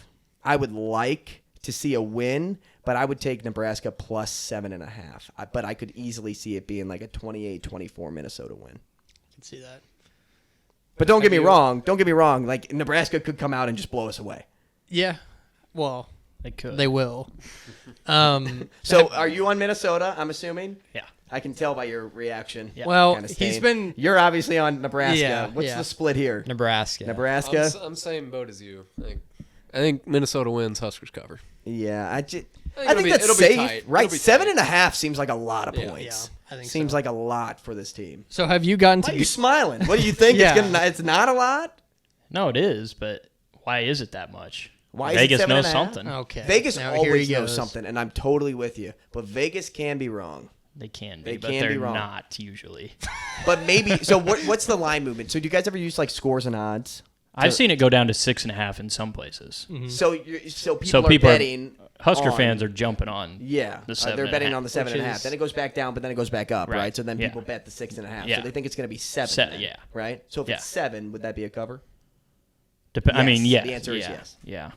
Speaker 2: I would like to see a win, but I would take Nebraska plus 7.5. But I could easily see it being like a 28-24 Minnesota win.
Speaker 3: I can see that.
Speaker 2: But don't get me wrong. Like, Nebraska could come out and just blow us away.
Speaker 3: Yeah. Well,
Speaker 4: they could.
Speaker 3: They will.
Speaker 2: So are you on Minnesota, I'm assuming?
Speaker 4: Yeah.
Speaker 2: I can tell by your reaction.
Speaker 3: Yeah. Well,
Speaker 2: he's been... You're obviously on Nebraska.
Speaker 3: Yeah,
Speaker 2: What's the split here?
Speaker 1: Nebraska.
Speaker 5: I'm same boat as you. I think Minnesota wins, Huskers cover.
Speaker 2: Yeah, I think that's safe, right? 7.5 seems like a lot of points.
Speaker 3: Yeah, I think
Speaker 2: seems like a lot for this team.
Speaker 3: So have you gotten to...
Speaker 2: Why are you smiling? What do you think? It's not a lot?
Speaker 4: No, it is, but why is it that much?
Speaker 2: Why
Speaker 4: Vegas
Speaker 2: is it
Speaker 4: knows
Speaker 2: 7.5?
Speaker 4: something.
Speaker 3: Okay.
Speaker 2: Vegas
Speaker 3: now
Speaker 2: always knows something, and I'm totally with you. But Vegas can be wrong.
Speaker 4: They can be,
Speaker 2: but
Speaker 4: they're
Speaker 2: be wrong.
Speaker 4: not usually.
Speaker 2: But maybe... So what's the line movement? So do you guys ever use, like, scores and odds?
Speaker 4: I've seen it go down to 6.5 in some places.
Speaker 3: Mm-hmm.
Speaker 2: So people are betting.
Speaker 4: Husker fans are jumping on.
Speaker 2: Yeah,
Speaker 4: the 7.5.
Speaker 2: They're betting on the 7.5.
Speaker 3: is-
Speaker 2: Then it goes back down, but then it goes back up,
Speaker 4: Right.
Speaker 2: right? So then
Speaker 4: Yeah.
Speaker 2: people bet the 6.5.
Speaker 4: Yeah.
Speaker 2: So they think it's going to be 7. then,
Speaker 4: Yeah.
Speaker 2: Right. So if
Speaker 4: Yeah.
Speaker 2: it's 7, would that be a cover?
Speaker 4: I mean,
Speaker 2: Yes.
Speaker 4: yeah.
Speaker 2: The answer is
Speaker 4: yeah,
Speaker 2: yes.
Speaker 4: Yeah.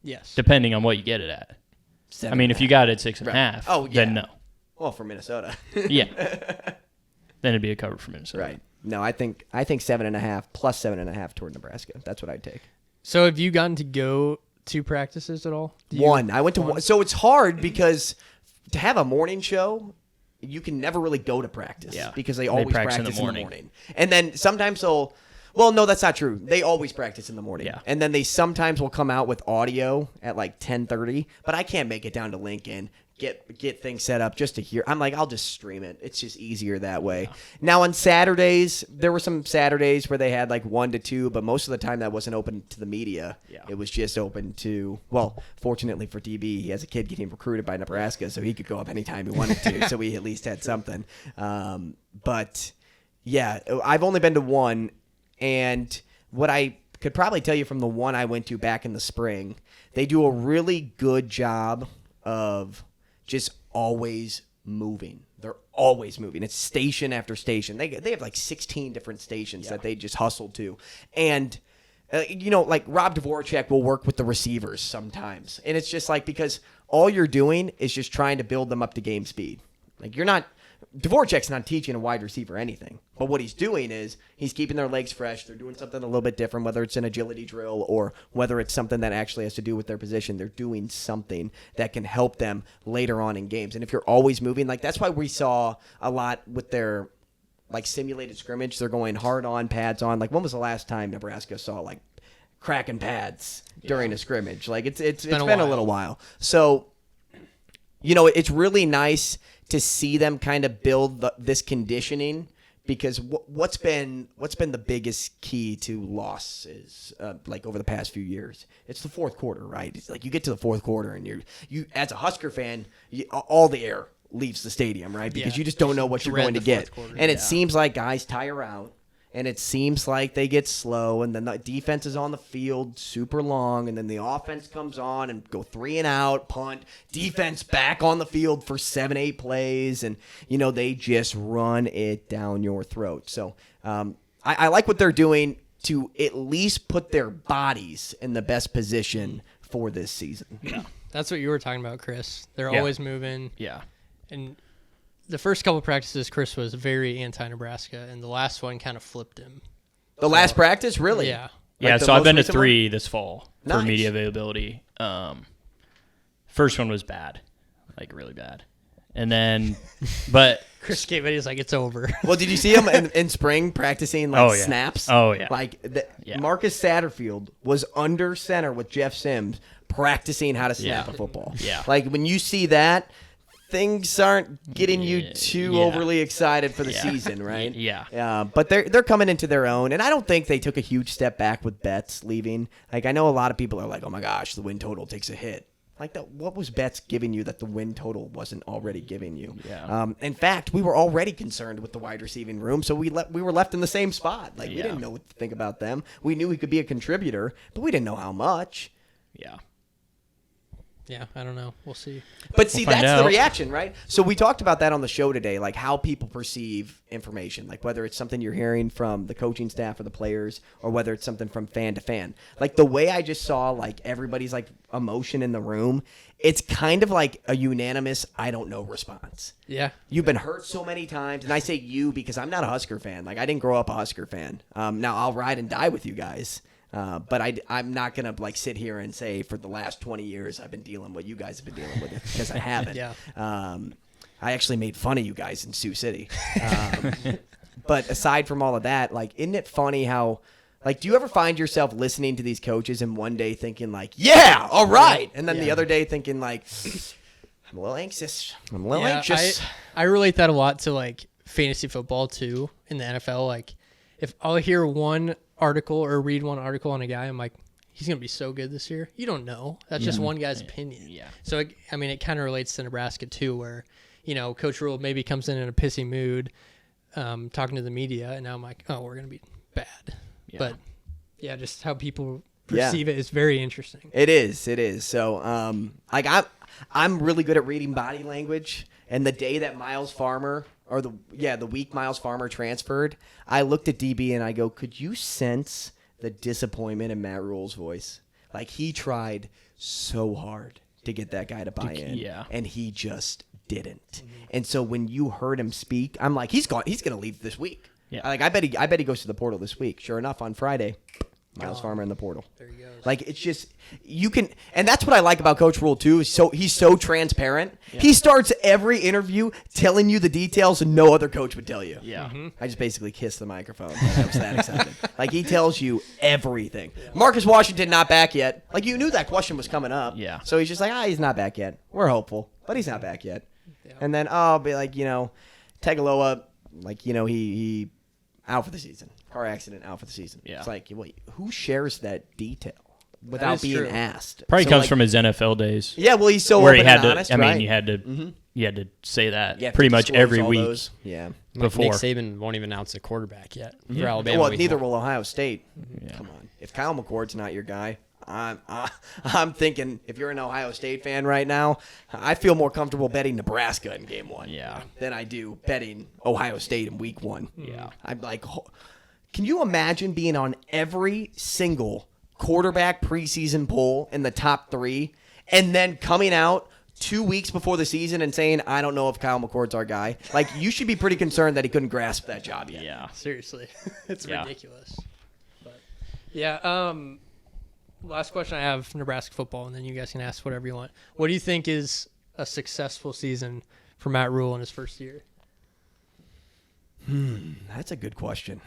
Speaker 3: Yes.
Speaker 4: Depending on what you get it at.
Speaker 2: 7.5.
Speaker 4: I mean, if you got it at 6.5,
Speaker 2: Oh, yeah.
Speaker 4: then no.
Speaker 2: Well, for Minnesota.
Speaker 4: Yeah. Then it'd be a cover for Minnesota.
Speaker 2: Right. No, I think 7.5 plus 7.5 toward Nebraska. That's what I'd take.
Speaker 3: So have you gotten to go to practices at all?
Speaker 2: One. I went to one. So it's hard because to have a morning show, you can never really go to practice because they always practice in the morning. And then sometimes they'll. Well, no, that's not true. They always practice in the morning.
Speaker 4: Yeah.
Speaker 2: And then they sometimes will come out with audio at like 10:30, but I can't make it down to Lincoln, get things set up just to hear. I'm like, I'll just stream it. It's just easier that way. Yeah. Now on Saturdays, there were some Saturdays where they had like 1 to 2, but most of the time that wasn't open to the media.
Speaker 4: Yeah.
Speaker 2: It was just open to, well, fortunately for DB, he has a kid getting recruited by Nebraska, so he could go up anytime he wanted to, so we at least had something. But yeah, I've only been to one. And what I could probably tell you from the one I went to back in the spring, they do a really good job of just always moving. They're always moving. It's station after station. They have like 16 different stations that they just hustle to. And, like Rob Dvorak will work with the receivers sometimes. And it's just like because all you're doing is just trying to build them up to game speed. Like Dvorak's not teaching a wide receiver anything, but what he's doing is he's keeping their legs fresh. They're doing something a little bit different, whether it's an agility drill or whether it's something that actually has to do with their position. They're doing something that can help them later on in games. And if you're always moving, like that's why we saw a lot with their like simulated scrimmage. They're going hard on, pads on. Like when was the last time Nebraska saw like cracking pads during a scrimmage? Like it's been a little while. So, it's really nice to see them kind of build this conditioning because what's been the biggest key to losses like over the past few years? It's the fourth quarter, right? It's like you get to the fourth quarter and you as a Husker fan, all the air leaves the stadium, right? Because you just don't know what you're going to get. And it seems like guys tire out. And it seems like they get slow, and then the defense is on the field super long, and then the offense comes on and go 3 and out, punt, defense back on the field for 7-8 plays, and, they just run it down your throat. So I like what they're doing to at least put their bodies in the best position for this season.
Speaker 3: Yeah, that's what you were talking about, Chris. They're always moving.
Speaker 4: Yeah.
Speaker 3: And the first couple practices, Chris was very anti-Nebraska, and the last one kind of flipped him.
Speaker 2: The last practice? Really?
Speaker 3: Yeah.
Speaker 4: Yeah, so I've been to 3 this fall for media availability. First one was bad, like really bad. And then, but...
Speaker 3: Chris came in, he's like, it's over.
Speaker 2: Well, did you see him in spring practicing snaps?
Speaker 4: Oh, yeah.
Speaker 2: Marcus Satterfield was under center with Jeff Sims practicing how to snap a football.
Speaker 4: Yeah.
Speaker 2: Like, when you see that... Things aren't getting you too overly excited for the season, right?
Speaker 4: Yeah.
Speaker 2: But they're coming into their own, and I don't think they took a huge step back with Betts leaving. Like I know a lot of people are like, "Oh my gosh, the win total takes a hit." Like what was Betts giving you that the win total wasn't already giving you?
Speaker 4: Yeah.
Speaker 2: In fact, we were already concerned with the wide receiving room, so we were left in the same spot. Like we didn't know what to think about them. We knew he could be a contributor, but we didn't know how much.
Speaker 4: Yeah.
Speaker 3: Yeah, I don't know. We'll see.
Speaker 2: But see,
Speaker 4: find
Speaker 2: that's
Speaker 4: out.
Speaker 2: the reaction, right? So we talked about that on the show today, like how people perceive information, like whether it's something you're hearing from the coaching staff or the players, or whether it's something from fan to fan. Like the way I just saw like everybody's like emotion in the room, it's kind of like a unanimous "I don't know" response.
Speaker 3: Yeah.
Speaker 2: You've been hurt so many times, and I say you because I'm not a Husker fan. Like I didn't grow up a Husker fan. Now I'll ride and die with you guys. But I'm not going to like sit here and say for the last 20 years I've been dealing with what you guys have been dealing with because I haven't.
Speaker 3: Yeah.
Speaker 2: I actually made fun of you guys in Sioux City. But aside from all of that, like, isn't it funny how, like, do you ever find yourself listening to these coaches and one day thinking like, yeah, all right. And then the other day thinking like, I'm a little anxious. I'm a little anxious.
Speaker 3: I relate that a lot to like fantasy football too in the NFL. Like if I'll hear one article or read one article on a guy, I'm like, he's going to be so good this year. You don't know. That's just one guy's opinion.
Speaker 4: Yeah.
Speaker 3: So, it kind of relates to Nebraska too, where, Coach Rhule maybe comes in a pissy mood talking to the media, and now I'm like, oh, we're going to be bad.
Speaker 4: Yeah.
Speaker 3: But Yeah, just how people perceive it is very interesting.
Speaker 2: It is. So, like I'm really good at reading body language. And the day that Miles Farmer, or the week Miles Farmer transferred, I looked at DB and I go, could you sense the disappointment in Matt Rhule's voice? Like, he tried so hard to get that guy to buy in, and he just didn't. Mm-hmm. And so when you heard him speak, I'm like, he's going to leave this week. Yeah. Like, I bet he goes to the portal this week. Sure enough, on Friday, Miles Farmer in the portal.
Speaker 3: There he goes.
Speaker 2: Like, it's just, you can, and that's what I like about Coach Rhule too. He's so transparent. Yeah. He starts every interview telling you the details and no other coach would tell you.
Speaker 4: Yeah. Mm-hmm.
Speaker 2: I just basically kissed the microphone. I was that excited. Like, he tells you everything. Yeah. Marcus Washington not back yet. Like, you knew that question was coming up.
Speaker 4: Yeah.
Speaker 2: So he's just like, he's not back yet. We're hopeful, but he's not back yet. Yeah. And then I'll be like, Tegaloa, like, he out for the season. Car accident, out for the season. Yeah. It's like, wait, who shares that detail without being asked?
Speaker 4: Probably comes from his NFL days.
Speaker 2: Yeah, well, he's so
Speaker 4: where
Speaker 2: open
Speaker 4: he had
Speaker 2: and honest,
Speaker 4: I mean,
Speaker 2: right?
Speaker 4: you had to say that
Speaker 2: pretty
Speaker 4: much every week.
Speaker 2: Those. Yeah.
Speaker 1: Before Nick Saban won't even announce a quarterback yet for Alabama.
Speaker 2: Well, neither will Ohio State. Yeah. Come on, if Kyle McCord's not your guy, I'm thinking if you're an Ohio State fan right now, I feel more comfortable betting Nebraska in game 1 than I do betting Ohio State in week 1.
Speaker 4: Yeah.
Speaker 2: I'm like, can you imagine being on every single quarterback preseason poll in the top 3 and then coming out 2 weeks before the season and saying, I don't know if Kyle McCord's our guy? Like, you should be pretty concerned that he couldn't grasp that job yet.
Speaker 4: Yeah.
Speaker 3: Seriously. It's ridiculous. But yeah, last question I have, Nebraska football, and then you guys can ask whatever you want. What do you think is a successful season for Matt Rhule in his first year?
Speaker 2: That's a good question.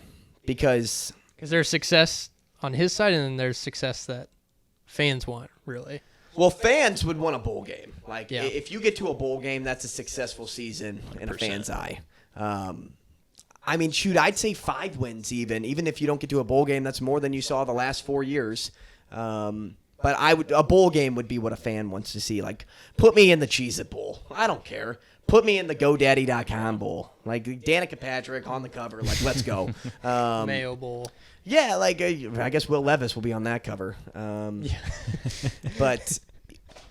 Speaker 2: Because
Speaker 3: there's success on his side, and then there's success that fans want, really.
Speaker 2: Well, fans would want a bowl game. Like, if you get to a bowl game, that's a successful season 100%. In a fan's eye. I mean, shoot, I'd say 5 wins even if you don't get to a bowl game. That's more than you saw the last 4 years. But a bowl game would be what a fan wants to see. Like, put me in the Cheez-It Bowl. I don't care. Put me in the GoDaddy.com Bowl. Like, Danica Patrick on the cover. Like, let's go.
Speaker 3: Mayo Bowl.
Speaker 2: Yeah, like, I guess Will Levis will be on that cover. But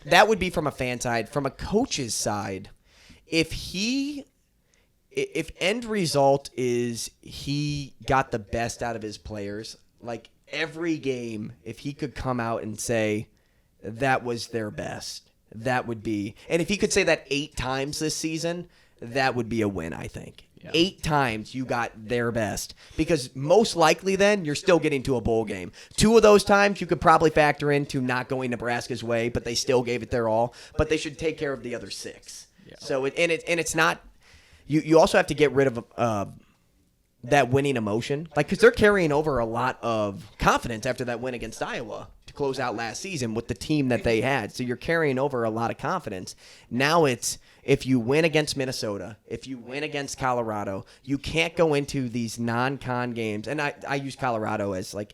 Speaker 2: that would be from a fan side. From a coach's side, if end result is he got the best out of his players, like, every game, if he could come out and say that was their best, that would be, and if he could say that 8 times this season, that would be a win, I think. Yeah. 8 times you got their best, because most likely then you're still getting to a bowl game. 2 of those times you could probably factor into not going Nebraska's way, but they still gave it their all. But they should take care of the other 6. Yeah. So it's not. You also have to get rid of that winning emotion, like, because they're carrying over a lot of confidence after that win against Iowa to close out last season with the team that they had. So you're carrying over a lot of confidence. Now it's, if you win against Minnesota, if you win against Colorado, you can't go into these non-con games. And I use Colorado as like,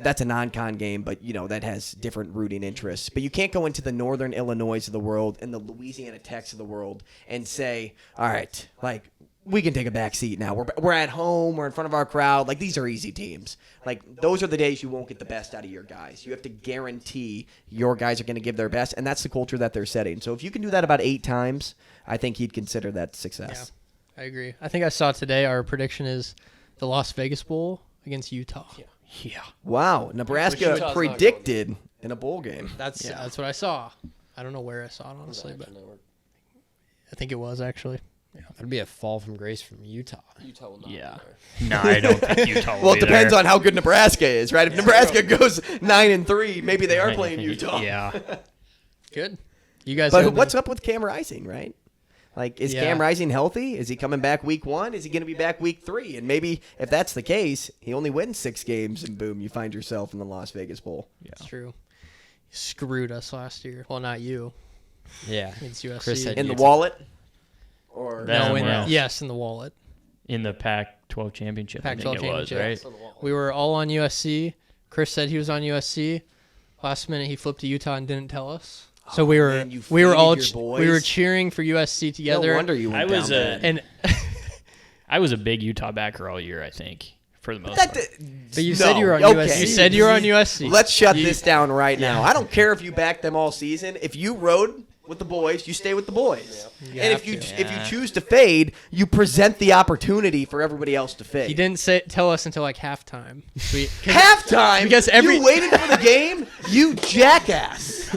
Speaker 2: that's a non-con game, but, that has different rooting interests. But you can't go into the Northern Illinois of the world and the Louisiana Techs of the world and say, all right, like, we can take a back seat now. We're at home. We're in front of our crowd. Like, these are easy teams. Like, those are the days you won't get the best out of your guys. You have to guarantee your guys are going to give their best, and that's the culture that they're setting. So if you can do that about 8 times, I think he'd consider that success.
Speaker 3: Yeah, I agree. I think I saw today our prediction is the Las Vegas Bowl against Utah.
Speaker 2: Yeah. Wow. Nebraska predicted in a bowl game.
Speaker 3: That's what I saw. I don't know where I saw it, honestly, but I think it was, actually.
Speaker 1: Yeah, that'd be a fall from grace from Utah.
Speaker 5: Utah will not.
Speaker 4: Yeah. No, I don't think Utah will.
Speaker 2: Well, it depends on how good Nebraska is, right? If Nebraska goes 9-3, maybe they are playing Utah.
Speaker 4: Yeah.
Speaker 3: Good. You guys.
Speaker 2: But what's up with Cam Rising, right? Like, is Cam Rising healthy? Is he coming back week 1? Is he going to be back week 3? And maybe if that's the case, he only wins 6 games, and boom, you find yourself in the Las Vegas Bowl.
Speaker 3: Yeah, that's true. You screwed us last year. Well, not you.
Speaker 1: Yeah.
Speaker 3: It's USC.
Speaker 1: Chris said
Speaker 2: in the wallet.
Speaker 3: Or in the wallet.
Speaker 4: In the Pac-12 championship.
Speaker 3: Pac-12 championship,
Speaker 4: right?
Speaker 3: We were all on USC. Chris said he was on USC. Last minute, he flipped to Utah and didn't tell us. So we were all cheering for USC together.
Speaker 2: No wonder you went down bad.
Speaker 3: And
Speaker 4: I was a big Utah backer all year, I think, for the most part.
Speaker 1: But you said you were on
Speaker 2: okay.
Speaker 1: USC.
Speaker 3: You said you were on USC.
Speaker 2: Let's shut this down right now. I don't care if you backed them all season. If you rode with the boys, you stay with the boys.
Speaker 3: You
Speaker 2: And
Speaker 3: have
Speaker 2: if you choose to fade, you present the opportunity for everybody else to fade.
Speaker 3: He didn't tell us until like halftime.
Speaker 2: Halftime?
Speaker 3: Because
Speaker 2: you waited for the game? You jackass.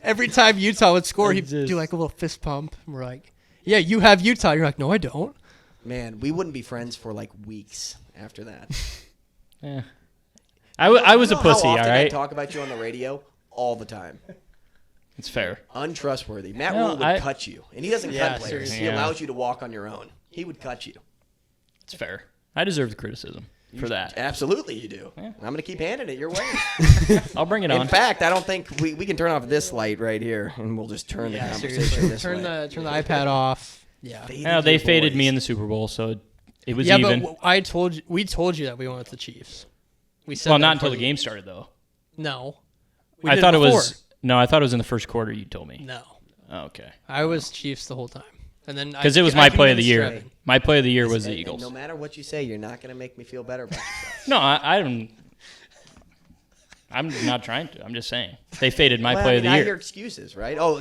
Speaker 3: Every time Utah would score, he'd do like a little fist pump. And we're like, yeah, you have Utah. You're like, no, I don't.
Speaker 2: Man, we wouldn't be friends for like weeks after that.
Speaker 4: Yeah. I was a pussy,
Speaker 2: how
Speaker 4: all
Speaker 2: often I
Speaker 4: right?
Speaker 2: talk about you on the radio all the time.
Speaker 4: It's fair.
Speaker 2: Untrustworthy. Matt
Speaker 4: No,
Speaker 2: Rhule would cut you. And he doesn't
Speaker 3: Yeah,
Speaker 2: cut players.
Speaker 3: seriously.
Speaker 2: He
Speaker 4: Yeah.
Speaker 2: allows you to walk on your own. He would cut you.
Speaker 4: It's fair. I deserve the criticism for that.
Speaker 2: Absolutely you do. I'm going to keep handing it your way.
Speaker 4: I'll bring it on.
Speaker 2: In fact, I don't think we can turn off this light right here, and we'll just turn the conversation
Speaker 3: Seriously.
Speaker 2: this
Speaker 3: Turn
Speaker 2: way.
Speaker 3: the iPad off. Yeah.
Speaker 4: Yeah, they faded me in the Super Bowl, so it was
Speaker 3: Yeah,
Speaker 4: even.
Speaker 3: but we told you that we went with the Chiefs. We said
Speaker 4: Well,
Speaker 3: that
Speaker 4: not until
Speaker 3: before
Speaker 4: the game started, though.
Speaker 3: No.
Speaker 4: I thought it was. No, I thought it was in the first quarter. You told me.
Speaker 3: No.
Speaker 4: Oh, okay.
Speaker 3: I was Chiefs the whole time. And then
Speaker 4: Because it was my play of the year. My play of the year was the
Speaker 2: And
Speaker 4: Eagles.
Speaker 2: no matter what you say, you're not going to make me feel better about yourself.
Speaker 4: No, I don't. I'm not trying to. I'm just saying they faded my
Speaker 2: Well,
Speaker 4: play
Speaker 2: I
Speaker 4: of the
Speaker 2: mean, I hear
Speaker 4: year.
Speaker 2: excuses, right? Oh,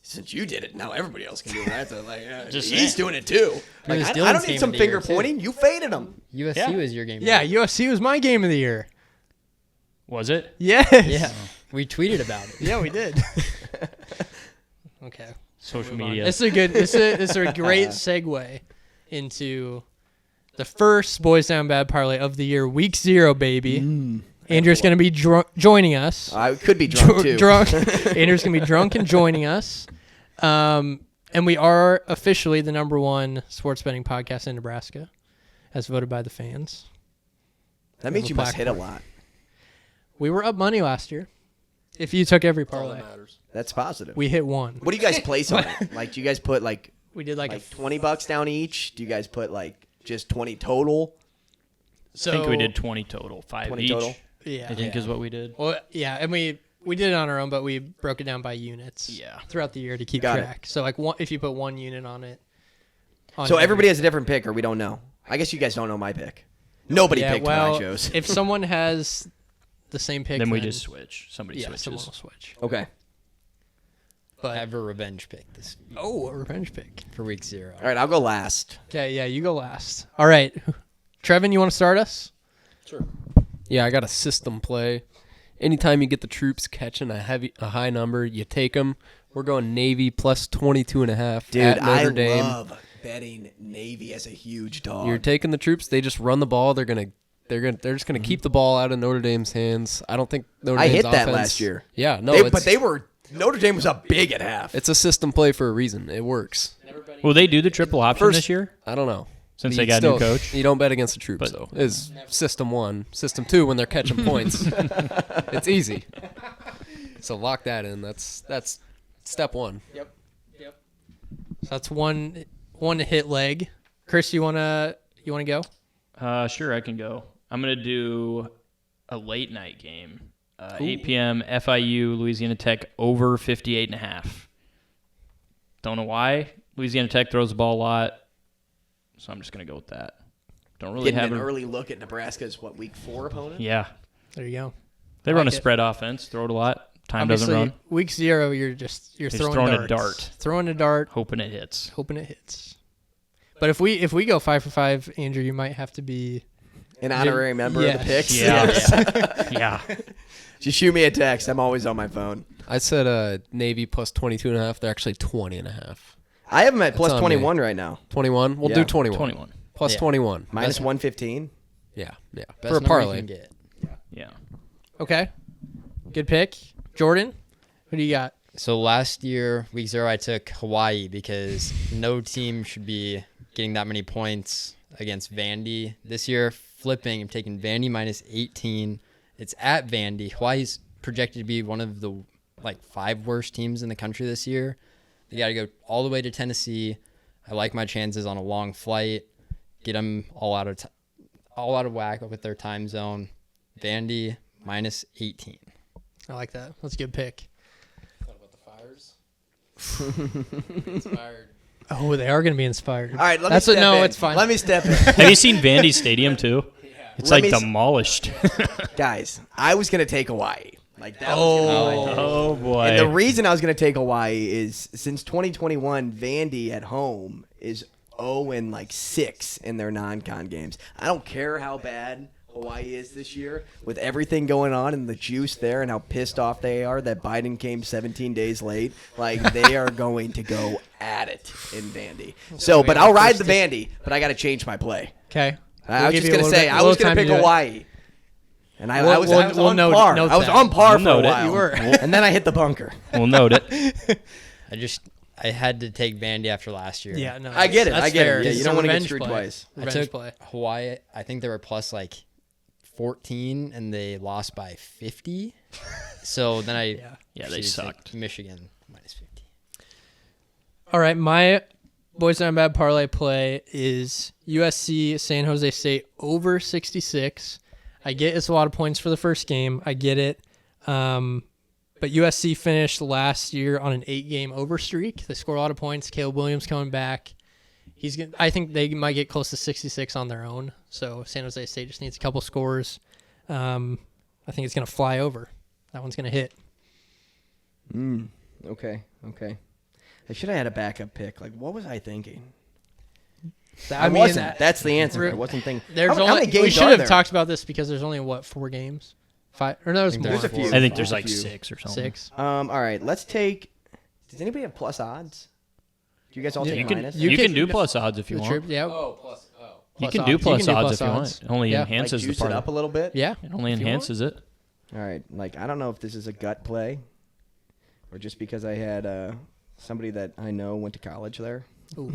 Speaker 2: since you did it, now everybody else can do it. Right? So like,
Speaker 4: Just
Speaker 2: he's
Speaker 4: saying.
Speaker 2: doing it too. Like,
Speaker 1: was
Speaker 2: I
Speaker 1: Dylan's
Speaker 2: don't
Speaker 1: game
Speaker 2: need some
Speaker 1: of the year,
Speaker 2: finger
Speaker 1: too.
Speaker 2: pointing. You faded him.
Speaker 1: USC
Speaker 4: Yeah.
Speaker 1: was your game.
Speaker 3: Yeah, USC was my game of the year.
Speaker 4: Was it?
Speaker 3: Yes.
Speaker 1: Yeah. We tweeted about it.
Speaker 3: Yeah, we did. Okay.
Speaker 4: Social media.
Speaker 3: It's a good. It's a great segue into the first Boys Down Bad Parlay of the year, Week 0, baby. Andrew's going to be joining us.
Speaker 2: I could be drunk too.
Speaker 3: Andrew's going to be drunk and joining us. And we are officially the #1 sports betting podcast in Nebraska, as voted by the fans.
Speaker 2: That means you must hit a lot.
Speaker 3: We were up money last year. If you took every parlay,
Speaker 2: That's positive.
Speaker 3: we hit one.
Speaker 2: What do you guys place on it? Like, do you guys put like
Speaker 3: We did like
Speaker 2: $20 down each? Do you guys put like just 20 total?
Speaker 3: So
Speaker 4: I think we did 20 total. 5
Speaker 2: 20
Speaker 4: each.
Speaker 2: total?
Speaker 3: Yeah.
Speaker 4: I think is what we did.
Speaker 3: Well, yeah, and we did it on our own, but we broke it down by units.
Speaker 4: Yeah.
Speaker 3: Throughout the year to keep
Speaker 2: Got it.
Speaker 3: track. So like if you put one unit on it.
Speaker 2: So everybody has a different pick, or we don't know. I guess you guys don't know my pick. Nobody picked
Speaker 3: well,
Speaker 2: my shows.
Speaker 3: if someone has the same pick,
Speaker 4: Then we just switch. Somebody
Speaker 3: someone
Speaker 4: switches.
Speaker 3: will switch.
Speaker 2: Okay.
Speaker 1: I
Speaker 3: But
Speaker 1: have a revenge pick this
Speaker 3: a revenge pick.
Speaker 1: for Week 0.
Speaker 2: All right, I'll go last.
Speaker 3: Okay, yeah, you go last. All right, Trevin, you want to start us?
Speaker 5: Yeah, I got a system play. Anytime you get the troops catching a high number, you take them. We're going Navy plus 22.5
Speaker 2: Dude,
Speaker 5: at
Speaker 2: I
Speaker 5: Notre Dame.
Speaker 2: love betting Navy as a huge dog.
Speaker 5: You're taking the troops. They just run the ball. They're just gonna keep the ball out of Notre Dame's hands. I don't think Notre
Speaker 2: I
Speaker 5: Dame's
Speaker 2: hit that
Speaker 5: offense-
Speaker 2: last year.
Speaker 5: Yeah, no,
Speaker 2: but Notre Dame was up big at half.
Speaker 5: it's a system play for a reason. It works.
Speaker 4: Will they do the triple option this year?
Speaker 5: I don't know.
Speaker 4: Since
Speaker 5: You
Speaker 4: they got a new
Speaker 5: still-
Speaker 4: coach?
Speaker 5: You don't bet against the troops,
Speaker 4: But-
Speaker 5: though. Is system 1. System 2, when they're catching points, it's easy. So lock that in. That's step 1.
Speaker 3: So that's one hit leg. Chris, you wanna go?
Speaker 4: Sure, I can go. I'm going to do a late night game. 8 p.m. FIU, Louisiana Tech over 58.5. Don't know why. Louisiana Tech throws the ball a lot, so I'm just going to go with that. Don't really
Speaker 2: Getting
Speaker 4: have
Speaker 2: an early look at Nebraska's, Week 4 opponent?
Speaker 4: Yeah.
Speaker 3: There you go.
Speaker 4: They run a
Speaker 3: like it.
Speaker 4: spread offense, throw it a lot. Time
Speaker 3: Obviously,
Speaker 4: doesn't run.
Speaker 3: Week 0, you're throwing
Speaker 4: throwing a
Speaker 3: darts.
Speaker 4: dart.
Speaker 3: Throwing a dart,
Speaker 4: Hoping it hits.
Speaker 3: hoping it hits. But if we go 5 for 5, Andrew, you might have to be.
Speaker 2: An honorary member of the picks?
Speaker 4: Yeah. Yeah.
Speaker 2: Just shoot me a text. I'm always on my phone.
Speaker 5: I said Navy plus 22.5. They're actually 20.5.
Speaker 2: I have them at plus
Speaker 5: on
Speaker 2: 21 right now.
Speaker 5: 21. We'll
Speaker 2: Yeah.
Speaker 5: do 21.
Speaker 4: 21.
Speaker 5: Plus
Speaker 1: Yeah.
Speaker 5: 21.
Speaker 2: Minus 115.
Speaker 5: Yeah.
Speaker 1: Best
Speaker 5: For a
Speaker 1: number you
Speaker 5: parlay.
Speaker 1: can get.
Speaker 4: Yeah.
Speaker 3: Okay. Good pick. Jordan, who do you got?
Speaker 1: So last year, Week 0, I took Hawaii because no team should be getting that many points against Vandy. This year, flipping, I'm taking Vandy minus 18. It's at Vandy. Hawaii's projected to be one of the 5 worst teams in the country this year. They got to go all the way to Tennessee. I like my chances on a long flight. Get them all out of whack with their time zone. Vandy minus 18.
Speaker 3: I like that. That's a good pick. Oh, they are going to be inspired.
Speaker 2: All right, let
Speaker 3: That's
Speaker 2: me
Speaker 3: what.
Speaker 2: step
Speaker 3: No,
Speaker 2: in.
Speaker 3: it's fine.
Speaker 2: Let me step in.
Speaker 4: Have you seen Vandy Stadium too? It's
Speaker 2: Let
Speaker 4: like
Speaker 2: me s-
Speaker 4: demolished.
Speaker 2: Guys, I was going to take Hawaii. Like that was gonna be my pick.
Speaker 4: Oh boy.
Speaker 2: And the reason I was going to take Hawaii is since 2021, Vandy at home is 0-6 in their non-con games. I don't care how bad Hawaii is this year with everything going on and the juice there and how pissed off they are that Biden came 17 days late. Like they are going to go at it in Vandy. So, but I'll ride the Vandy, but I got to change my play.
Speaker 3: Okay.
Speaker 2: I was just going to say I was going to pick Hawaii. And I was
Speaker 3: we'll
Speaker 2: on
Speaker 3: note-
Speaker 2: par.
Speaker 3: note
Speaker 2: I was
Speaker 3: that.
Speaker 2: on par
Speaker 4: We'll
Speaker 2: for a
Speaker 4: note it.
Speaker 2: while.
Speaker 3: You were.
Speaker 2: And then I hit the bunker.
Speaker 4: We'll note it.
Speaker 1: I had to take Vandy after last year.
Speaker 3: Yeah, no.
Speaker 2: I get it.
Speaker 3: That's
Speaker 2: I get
Speaker 3: fair.
Speaker 2: it. Yeah,
Speaker 3: It's
Speaker 2: you
Speaker 3: a
Speaker 2: don't want to get
Speaker 3: revenge
Speaker 2: screwed
Speaker 3: play.
Speaker 2: twice.
Speaker 1: I
Speaker 3: Revenge
Speaker 1: took
Speaker 3: play.
Speaker 1: Hawaii. I think they were plus 14, and they lost by 50. So then I
Speaker 3: Yeah.
Speaker 4: Yeah, they
Speaker 1: proceeded to
Speaker 4: sucked.
Speaker 1: take Michigan minus 50.
Speaker 3: All right, my Boys Down Bad Parlay play is USC San Jose State over 66. I get it's a lot of points for the first game. I get it. But USC finished last year on an 8-game over streak. They scored a lot of points. Caleb Williams coming back. I think they might get close to 66 on their own. So San Jose State just needs a couple scores. I think it's going to fly over. That one's going to hit.
Speaker 2: Okay. I should have had a backup pick. Like, what was I thinking?
Speaker 3: I
Speaker 2: I
Speaker 3: mean,
Speaker 2: wasn't. That's the answer. I wasn't thinking.
Speaker 3: There's
Speaker 2: how
Speaker 3: only
Speaker 2: many games
Speaker 3: we should
Speaker 2: are
Speaker 3: have
Speaker 2: there?
Speaker 3: talked about this because there's only 4 games, 5 or no, there's more.
Speaker 2: There's a few.
Speaker 4: I think there's
Speaker 2: a
Speaker 4: like
Speaker 2: few.
Speaker 4: 6 or something.
Speaker 3: 6.
Speaker 2: All right. Let's take. Does anybody have plus odds? Do you guys all
Speaker 3: Yeah,
Speaker 2: take
Speaker 4: You
Speaker 2: minus?
Speaker 4: can, you
Speaker 3: can-
Speaker 4: can do plus odds if you
Speaker 3: The
Speaker 4: want.
Speaker 3: trip, yeah.
Speaker 5: Oh, plus. Oh.
Speaker 4: You
Speaker 3: Plus
Speaker 4: can
Speaker 3: odds.
Speaker 4: do
Speaker 3: You
Speaker 4: plus
Speaker 3: can do
Speaker 4: odds
Speaker 3: plus
Speaker 4: if you
Speaker 3: odds.
Speaker 4: want. It only
Speaker 3: Yeah.
Speaker 2: Like,
Speaker 4: enhances the
Speaker 2: juice it
Speaker 4: part.
Speaker 2: up a little bit.
Speaker 3: Yeah.
Speaker 4: It only
Speaker 3: if you want.
Speaker 4: enhances it.
Speaker 2: All right. Like, I don't know if this is a gut play, or just because I had somebody that I know went to college there.
Speaker 3: Ooh.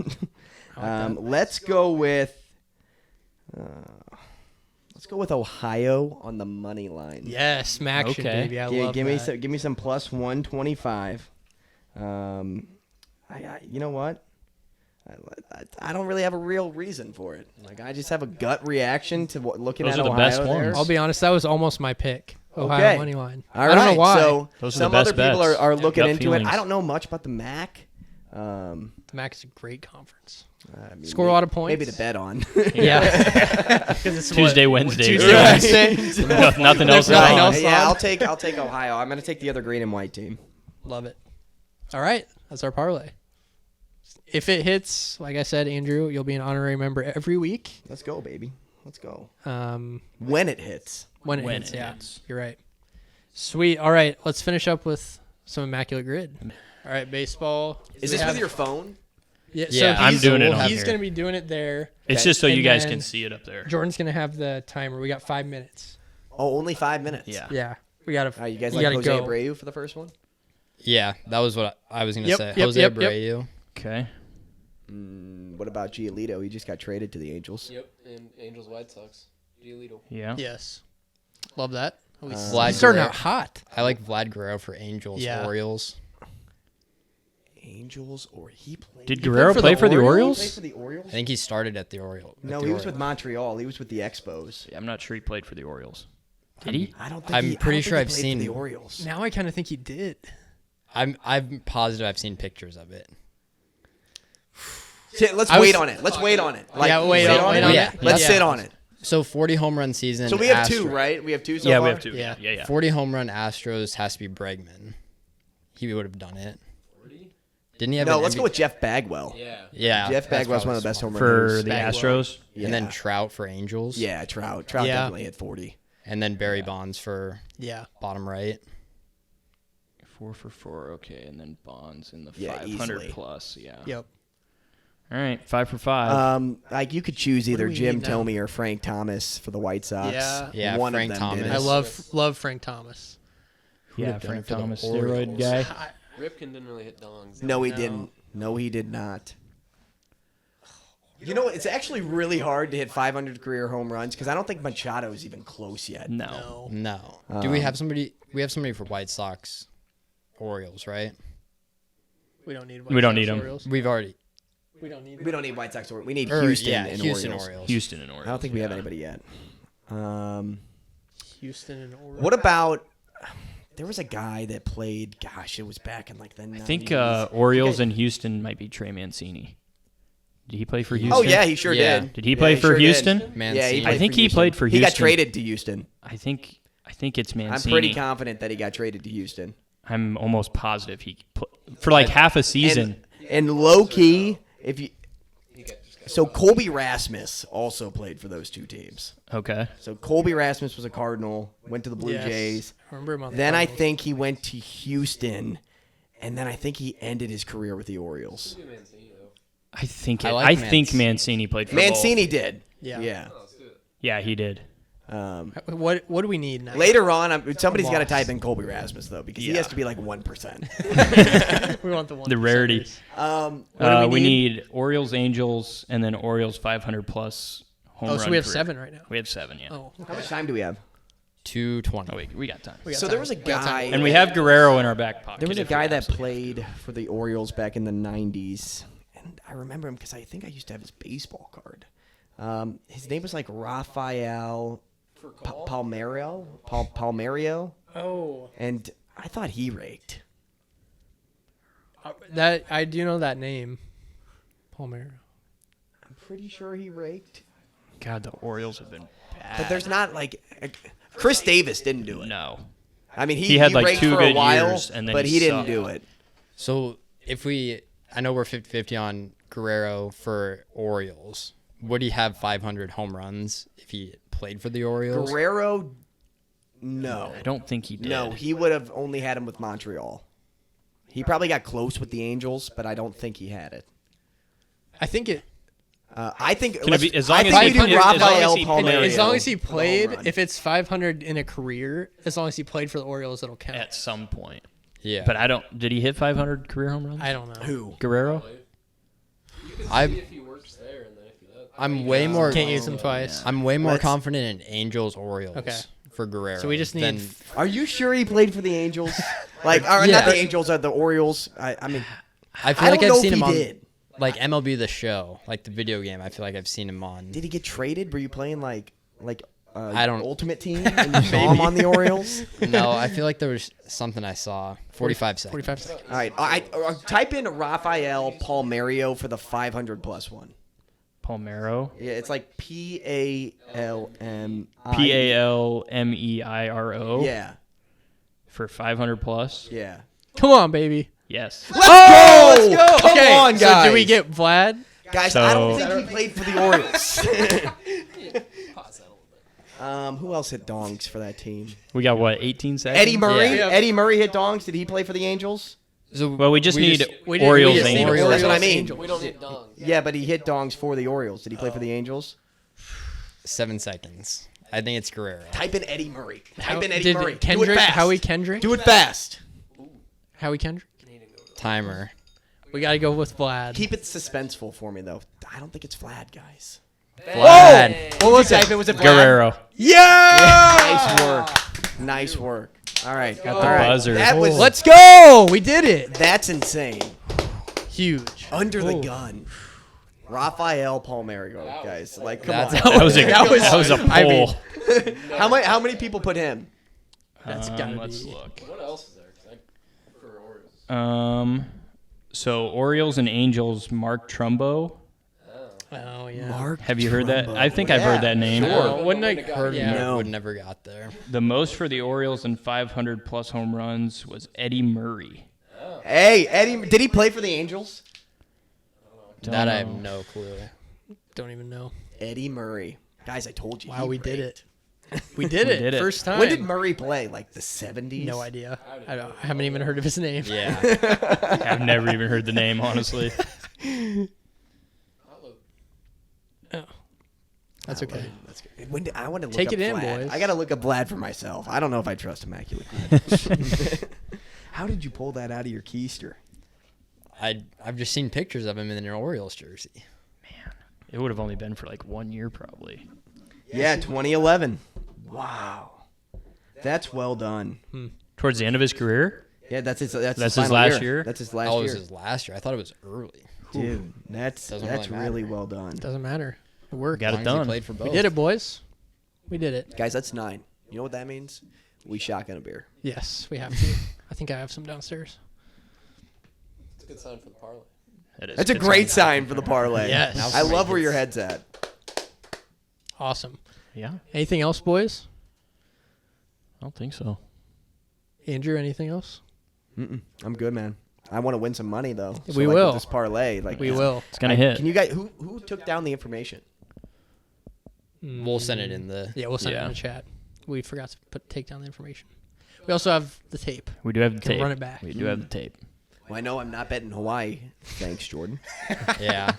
Speaker 3: I like that.
Speaker 2: Let's go with. Let's go with Ohio on the money line.
Speaker 3: Yes, action,
Speaker 4: Okay.
Speaker 3: baby. I love
Speaker 2: give
Speaker 3: that.
Speaker 2: me some plus 125. You know what? I don't really have a real reason for it. Like I just have a gut reaction to looking
Speaker 4: Those
Speaker 2: at
Speaker 4: are the
Speaker 2: Ohio
Speaker 4: best
Speaker 2: there.
Speaker 4: ones.
Speaker 3: I'll be honest, that was almost my pick. Ohio
Speaker 2: Okay.
Speaker 3: money line.
Speaker 2: All
Speaker 3: I don't know
Speaker 2: right,
Speaker 3: why.
Speaker 2: So
Speaker 4: Those are
Speaker 2: some
Speaker 4: the best
Speaker 2: other people
Speaker 4: bets.
Speaker 2: are looking
Speaker 4: Gut
Speaker 2: into
Speaker 4: feelings.
Speaker 2: it. I don't know much about the MAC.
Speaker 3: The MAC is a great conference.
Speaker 2: I mean,
Speaker 3: Score a lot of points.
Speaker 2: Maybe to bet on.
Speaker 3: Yeah. Because it's
Speaker 4: Tuesday, Wednesday.
Speaker 3: Tuesday,
Speaker 2: Right.
Speaker 3: Wednesday.
Speaker 4: Nothing else.
Speaker 3: There's nothing
Speaker 4: on.
Speaker 3: else.
Speaker 2: Yeah,
Speaker 3: on.
Speaker 2: I'll take Ohio. I'm going to take the other green and white team.
Speaker 3: Love it. All right, that's our parlay. If it hits, like I said, Andrew, you'll be an honorary member every week.
Speaker 2: Let's go, baby. Let's go.
Speaker 3: When
Speaker 2: When it hits.
Speaker 3: it
Speaker 4: When
Speaker 3: hits,
Speaker 4: it
Speaker 3: yeah.
Speaker 4: hits.
Speaker 3: You're right. Sweet. All right, let's finish up with some Immaculate Grid. All right, baseball.
Speaker 2: Is
Speaker 3: We
Speaker 2: this
Speaker 3: have-
Speaker 2: with your phone?
Speaker 3: Yeah,
Speaker 1: Yeah,
Speaker 4: I'm doing it on
Speaker 3: He's
Speaker 4: here.
Speaker 3: going to be doing it there.
Speaker 4: It's just so
Speaker 3: And
Speaker 4: you guys
Speaker 3: then
Speaker 4: can see it up there.
Speaker 3: Jordan's going to have the timer. We got 5 minutes.
Speaker 2: Oh, only 5 minutes.
Speaker 4: Yeah.
Speaker 3: Yeah. We got to.
Speaker 2: All right, you guys
Speaker 3: You
Speaker 2: like
Speaker 3: gotta
Speaker 2: Jose
Speaker 3: go.
Speaker 2: Abreu for the first one?
Speaker 1: Yeah, that was what I was going to
Speaker 3: Yep,
Speaker 1: say.
Speaker 3: yep,
Speaker 1: Jose
Speaker 3: yep, yep.
Speaker 1: Abreu.
Speaker 4: Okay.
Speaker 2: What about Giolito? He just got traded to the Angels.
Speaker 5: Yep. And Angels White Sox. Giolito.
Speaker 4: Yeah.
Speaker 3: Yes. Love that. At least
Speaker 1: Vlad
Speaker 3: he's starting
Speaker 1: Guerrero.
Speaker 3: out hot.
Speaker 1: I like Vlad Guerrero for Angels,
Speaker 3: Yeah.
Speaker 1: Orioles.
Speaker 2: Angels or he played?
Speaker 4: Did
Speaker 3: played
Speaker 4: Guerrero
Speaker 3: for
Speaker 4: play
Speaker 3: the
Speaker 4: for the
Speaker 3: Orioles?
Speaker 2: He played
Speaker 4: Orioles?
Speaker 2: for the Orioles?
Speaker 1: I think he started at the Orioles.
Speaker 2: No, he was with Montreal. He was with the Expos.
Speaker 4: I'm not sure he played for the Orioles. Did he?
Speaker 2: I don't think
Speaker 1: I'm
Speaker 2: he,
Speaker 1: pretty
Speaker 2: I don't
Speaker 1: sure
Speaker 2: think he
Speaker 1: I've
Speaker 2: played
Speaker 1: seen-
Speaker 2: for the Orioles.
Speaker 3: Now I kind of think he did.
Speaker 1: I'm positive I've seen pictures of it.
Speaker 2: Let's
Speaker 3: I was-
Speaker 2: wait on it. Let's wait on it.
Speaker 3: Yeah, wait
Speaker 2: sit
Speaker 3: on it.
Speaker 1: Yeah.
Speaker 2: Let's
Speaker 3: Yeah.
Speaker 2: sit on it.
Speaker 1: So 40 home run season.
Speaker 2: So we have
Speaker 1: Astro-
Speaker 2: 2, right? We have 2 so
Speaker 4: Yeah,
Speaker 2: far?
Speaker 4: we have 2.
Speaker 3: Yeah.
Speaker 4: Yeah.
Speaker 1: 40 home run Astros has to be Bregman. He would have done it. Didn't he have
Speaker 2: No,
Speaker 1: an
Speaker 2: let's
Speaker 1: MV
Speaker 2: go with Jeff Bagwell.
Speaker 5: Yeah.
Speaker 1: Yeah.
Speaker 2: Jeff
Speaker 1: that's
Speaker 2: Bagwell's
Speaker 1: probably
Speaker 2: one of the best
Speaker 1: smart.
Speaker 2: home run
Speaker 4: For
Speaker 2: hitters.
Speaker 4: the
Speaker 3: Bagwell.
Speaker 4: Astros.
Speaker 2: Yeah.
Speaker 1: And then Trout for Angels.
Speaker 2: Yeah, Trout. Trout
Speaker 3: Yeah.
Speaker 2: definitely hit 40.
Speaker 1: And then Barry Bonds for
Speaker 3: Yeah.
Speaker 1: bottom right.
Speaker 4: 4 for 4. Okay, and then Bonds in the
Speaker 2: Yeah,
Speaker 4: 500
Speaker 2: easily.
Speaker 4: plus. Yeah.
Speaker 3: Yep.
Speaker 4: All right, 5 for 5.
Speaker 2: Like you could choose either
Speaker 3: we
Speaker 2: Jim
Speaker 3: need now?
Speaker 2: Thome or Frank Thomas for the White Sox.
Speaker 3: Yeah.
Speaker 1: Yeah,
Speaker 2: One
Speaker 1: Frank
Speaker 2: of them did
Speaker 1: Thomas.
Speaker 2: it.
Speaker 3: I love Frank Thomas.
Speaker 4: Yeah,
Speaker 1: have done
Speaker 4: Frank
Speaker 1: it for the
Speaker 4: Thomas,
Speaker 1: Orioles?
Speaker 4: steroid guy.
Speaker 5: Ripken didn't really hit dongs.
Speaker 2: No, he
Speaker 3: No.
Speaker 2: didn't. No, he did not. You know, it's actually really hard to hit 500 career home runs because I don't think Machado's even close yet.
Speaker 4: No.
Speaker 1: No. Do we have somebody? We have somebody for White Sox, Orioles, right?
Speaker 3: We don't need.
Speaker 4: We don't
Speaker 3: White
Speaker 4: need
Speaker 3: Sox
Speaker 4: him.
Speaker 3: Orioles.
Speaker 1: We've already.
Speaker 3: We don't need.
Speaker 2: We don't need White Sox or we need
Speaker 1: or,
Speaker 2: Houston
Speaker 1: yeah,
Speaker 2: and
Speaker 1: Houston
Speaker 2: Orioles.
Speaker 4: Houston and Orioles.
Speaker 2: I don't think we have
Speaker 4: yeah.
Speaker 2: anybody yet.
Speaker 3: Houston and Orioles.
Speaker 2: What about? There was a guy that played. Gosh, it was back in like the 90s.
Speaker 4: I think Orioles and Houston might be Trey Mancini. Did he play for Houston?
Speaker 2: Oh yeah, he sure
Speaker 1: Yeah.
Speaker 2: did.
Speaker 4: Did he play
Speaker 2: he
Speaker 4: for
Speaker 2: sure did.
Speaker 4: Houston?
Speaker 1: Mancini.
Speaker 2: played
Speaker 4: I think
Speaker 2: for
Speaker 4: he
Speaker 2: Houston.
Speaker 4: played for
Speaker 2: He
Speaker 4: Houston.
Speaker 2: got traded to Houston.
Speaker 4: I think it's Mancini.
Speaker 2: I'm pretty confident that he got traded to Houston.
Speaker 4: I'm almost positive for like half a season.
Speaker 2: And low key, so Colby Rasmus also played for those two teams.
Speaker 4: Okay.
Speaker 2: So Colby Rasmus was a Cardinal, went to the Blue
Speaker 3: Yes.
Speaker 2: Jays.
Speaker 3: I remember him on the
Speaker 2: Then I
Speaker 3: Cardinals.
Speaker 2: think he went to Houston, and then I think he ended his career with the Orioles.
Speaker 4: I think
Speaker 1: I like
Speaker 4: Mancini played for
Speaker 2: Mancini did.
Speaker 3: Yeah.
Speaker 2: Yeah.
Speaker 4: both. Yeah, he did.
Speaker 3: What do we need now?
Speaker 2: Later on, somebody's got to
Speaker 3: lost.
Speaker 2: type in Colby Rasmus though, because he
Speaker 4: Yeah.
Speaker 2: has to be like 1%.
Speaker 3: We want the one.
Speaker 4: The rarity.
Speaker 2: What do
Speaker 4: We need Orioles, Angels, and then Orioles 500 plus home run.
Speaker 3: Oh, so we have
Speaker 4: career.
Speaker 3: 7 right now.
Speaker 4: We have 7. Yeah.
Speaker 3: Oh,
Speaker 2: How much time do we have?
Speaker 1: 220.
Speaker 4: Oh, we got time.
Speaker 3: we got
Speaker 2: So
Speaker 3: time.
Speaker 2: there was a
Speaker 3: We got time.
Speaker 2: guy,
Speaker 4: And we have Guerrero in our back pocket.
Speaker 2: there was a
Speaker 4: if we
Speaker 2: guy that
Speaker 4: absolutely-
Speaker 2: played for the Orioles back in the 90s, and I remember him because I think I used to have his baseball card. His name was like Rafael Palmerio, Palmerio,
Speaker 3: Oh,
Speaker 2: and I thought he raked.
Speaker 3: that I do know that name, Palmero.
Speaker 2: I'm pretty sure he raked,
Speaker 4: God, the Orioles have been bad.
Speaker 2: but there's not like Chris Davis didn't do it.
Speaker 4: No.
Speaker 2: I mean,
Speaker 4: He had, like,
Speaker 2: raked
Speaker 4: 2
Speaker 2: for a
Speaker 4: good
Speaker 2: while,
Speaker 4: years, and then
Speaker 2: but
Speaker 4: he
Speaker 2: he didn't
Speaker 4: sucked.
Speaker 2: do it.
Speaker 1: So I know we're 50-50 on Guerrero for Orioles. Would he have 500 home runs if he played for the Orioles?
Speaker 2: Guerrero, no.
Speaker 4: I don't think he did.
Speaker 2: No, he would have only had him with Montreal. He probably got close with the Angels, but I don't think he had it.
Speaker 3: I think it.
Speaker 2: I think
Speaker 4: Can it be- as long
Speaker 2: I
Speaker 4: as
Speaker 2: think
Speaker 4: he
Speaker 2: we do
Speaker 4: played- as long as
Speaker 2: Rafael
Speaker 4: he
Speaker 2: Palmeiro.
Speaker 4: played-
Speaker 3: As long as he
Speaker 2: for the home
Speaker 3: played,
Speaker 2: run.
Speaker 3: if it's 500 in a career, as long as he played for the Orioles, it'll count.
Speaker 4: At some point.
Speaker 1: Yeah.
Speaker 4: But I don't. Did he hit 500 career home runs?
Speaker 3: I don't know.
Speaker 2: Who?
Speaker 4: Guerrero?
Speaker 1: I'm way more.
Speaker 3: Can't use him twice.
Speaker 1: I'm way more
Speaker 2: Let's-
Speaker 1: confident in Angels Orioles
Speaker 3: Okay.
Speaker 1: for Guerrero.
Speaker 3: So we just need.
Speaker 1: than-
Speaker 2: Are you sure he played for the Angels? Like, or
Speaker 1: Yeah.
Speaker 2: not the Angels, or the Orioles? I mean,
Speaker 1: I feel
Speaker 2: I
Speaker 1: like
Speaker 2: don't
Speaker 1: I've
Speaker 2: know
Speaker 1: seen
Speaker 2: if
Speaker 1: him
Speaker 2: he
Speaker 1: on
Speaker 2: did.
Speaker 1: like MLB The Show, like the video game. I feel like I've seen him on.
Speaker 2: Did he get traded? Were you playing like
Speaker 1: I don't-
Speaker 2: Ultimate Team and you saw him on the Orioles?
Speaker 1: No, I feel like there was something I saw. 45 seconds.
Speaker 3: 45 seconds.
Speaker 2: All right, type in Rafael Palmerio for the 500 plus one.
Speaker 4: Palmeiro.
Speaker 2: Yeah, it's like Palm.
Speaker 4: Palmeiro.
Speaker 2: Yeah,
Speaker 4: For 500 plus.
Speaker 2: yeah.
Speaker 3: Come on, baby.
Speaker 4: Yes.
Speaker 2: Let's go! Let's go! Come
Speaker 3: Okay,
Speaker 2: on, guys.
Speaker 3: so do we get Vlad?
Speaker 2: guys? I don't
Speaker 4: So-
Speaker 2: think he played for the Orioles. Who else hit dongs for that team?
Speaker 4: We got what? 18 seconds.
Speaker 2: Eddie Murray.
Speaker 1: Yeah.
Speaker 2: Eddie Murray hit dongs. Did he play for the Angels?
Speaker 1: So
Speaker 4: Well, we just need
Speaker 3: we did-
Speaker 4: Orioles
Speaker 3: we just need
Speaker 4: Angels.
Speaker 3: Orioles.
Speaker 2: That's what I mean.
Speaker 3: Angels.
Speaker 5: We don't need dong.
Speaker 2: Yeah, but he hit dongs for the Orioles. Did he play for the Angels?
Speaker 1: 7 seconds. I think it's Guerrero.
Speaker 2: Type in Eddie Murray.
Speaker 3: How-
Speaker 2: Type in Eddie
Speaker 3: did
Speaker 2: Murray. Do
Speaker 3: Kendrick,
Speaker 2: it fast.
Speaker 3: Howie Kendrick?
Speaker 2: Do it fast.
Speaker 3: Howie Kendrick?
Speaker 1: Timer.
Speaker 3: We got to go with Vlad.
Speaker 2: Keep it suspenseful for me, though. I don't think it's Vlad, guys.
Speaker 1: Vlad.
Speaker 2: What was it? Was it Vlad?
Speaker 4: Guerrero.
Speaker 2: Yeah! Nice work. Nice work. All right.
Speaker 4: Got
Speaker 2: all
Speaker 4: the
Speaker 2: right.
Speaker 4: buzzer.
Speaker 2: That was,
Speaker 3: Let's go! We did it.
Speaker 2: that's insane.
Speaker 3: Huge.
Speaker 2: Under the
Speaker 3: Oh.
Speaker 2: gun. Rafael Palmeiro, guys. Like, come
Speaker 1: That's
Speaker 2: on.
Speaker 4: That was a poll.
Speaker 3: I mean,
Speaker 2: How many people put him?
Speaker 3: That's gotta
Speaker 4: Let's
Speaker 3: be.
Speaker 4: look.
Speaker 5: What else is there? 'Cause for Orioles.
Speaker 4: So Orioles and Angels, Mark Trumbo.
Speaker 3: Oh, yeah.
Speaker 2: Mark
Speaker 4: Have you heard that?
Speaker 2: Trumbo.
Speaker 4: I think I've heard that name.
Speaker 3: Wouldn't I?
Speaker 1: Heard
Speaker 3: Yeah.
Speaker 2: No.
Speaker 1: would never got there.
Speaker 4: The most for the Orioles in 500 plus home runs was Eddie Murray.
Speaker 2: Hey, Eddie, did he play for the Angels?
Speaker 1: That I have
Speaker 4: know.
Speaker 1: no clue.
Speaker 3: Don't even know.
Speaker 2: Eddie Murray. Guys, I told you.
Speaker 3: Wow,
Speaker 2: he
Speaker 3: we did
Speaker 2: raked.
Speaker 3: it. We did it.
Speaker 4: did it.
Speaker 3: First time.
Speaker 2: When did Murray play? Like the 70s?
Speaker 3: No idea. I haven't even heard of his name.
Speaker 1: Yeah.
Speaker 4: I've never even heard the name, honestly.
Speaker 3: That's okay.
Speaker 2: That's good. I want to look
Speaker 3: Take
Speaker 2: up
Speaker 3: it in,
Speaker 2: Vlad.
Speaker 3: boys.
Speaker 2: I got to look up Vlad for myself. I don't know if I trust Immaculate. How did you pull that out of your keister?
Speaker 1: I've just seen pictures of him in an Orioles jersey.
Speaker 4: It would have only been for like 1 year, probably.
Speaker 2: Yeah, 2011. Wow. That's well done.
Speaker 4: Towards the end of his career?
Speaker 2: Yeah, that's his
Speaker 4: his
Speaker 2: final
Speaker 4: last year?
Speaker 2: That's his last
Speaker 1: Oh, it
Speaker 2: year.
Speaker 1: was his last year. I thought it was early.
Speaker 2: Dude, that's
Speaker 1: Doesn't
Speaker 2: really,
Speaker 1: really matter.
Speaker 2: well done.
Speaker 3: Doesn't matter. It worked.
Speaker 4: Got
Speaker 1: As
Speaker 4: it
Speaker 1: long as he
Speaker 4: done.
Speaker 1: played for both.
Speaker 3: We did it, boys. We did it.
Speaker 2: Guys, that's 9. You know what that means? We shotgun a beer.
Speaker 3: Yes, we have to. I think I have some downstairs.
Speaker 5: It's a good sign for the parlay.
Speaker 4: It is.
Speaker 2: That's a
Speaker 4: It's
Speaker 2: great
Speaker 4: on.
Speaker 2: sign for the parlay.
Speaker 3: Yes.
Speaker 2: I love where your head's at.
Speaker 3: Awesome.
Speaker 4: Yeah.
Speaker 3: Anything else, boys?
Speaker 4: I don't think so.
Speaker 3: Andrew, anything else?
Speaker 2: I'm good, man. I want to win some money though. So,
Speaker 3: We
Speaker 2: like,
Speaker 3: will.
Speaker 2: with this parlay. Like
Speaker 3: We will.
Speaker 4: It's gonna hit.
Speaker 2: Can you guys who took down the information?
Speaker 1: We'll send it in the.
Speaker 3: Yeah, we'll send it
Speaker 4: Yeah.
Speaker 3: in the chat. We forgot to take down the information. We also have the tape.
Speaker 4: We do have the
Speaker 3: Can
Speaker 4: tape.
Speaker 3: run it back.
Speaker 4: We do have the tape.
Speaker 2: Well, I know I'm not betting Hawaii. Thanks, Jordan.
Speaker 1: Yeah.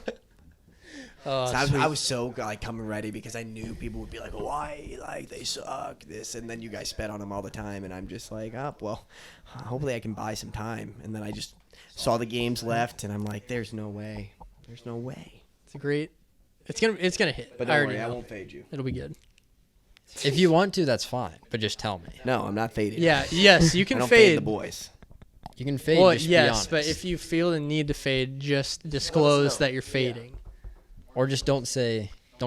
Speaker 3: Oh,
Speaker 2: So
Speaker 3: sweet.
Speaker 2: I was so like coming ready because I knew people would be like Hawaii, like they suck, this, and then you guys bet on them all the time, and I'm just like, oh well, hopefully I can buy some time. And then I just saw the games left, and I'm like, there's no way, there's no way.
Speaker 3: It's a great. It's gonna hit.
Speaker 2: But
Speaker 3: I
Speaker 2: don't
Speaker 3: already
Speaker 2: worry, I
Speaker 3: know.
Speaker 2: won't fade you.
Speaker 3: It'll be good.
Speaker 1: If you want to, that's fine. But just tell me.
Speaker 2: No, I'm not fading.
Speaker 3: Yeah. Yes, you
Speaker 2: I
Speaker 3: can
Speaker 2: don't fade the
Speaker 3: fade.
Speaker 2: boys.
Speaker 1: You can fade.
Speaker 3: Well,
Speaker 1: just be
Speaker 3: yes,
Speaker 1: honest.
Speaker 3: but if you feel the need to fade, just disclose that you're fading.
Speaker 1: or just don't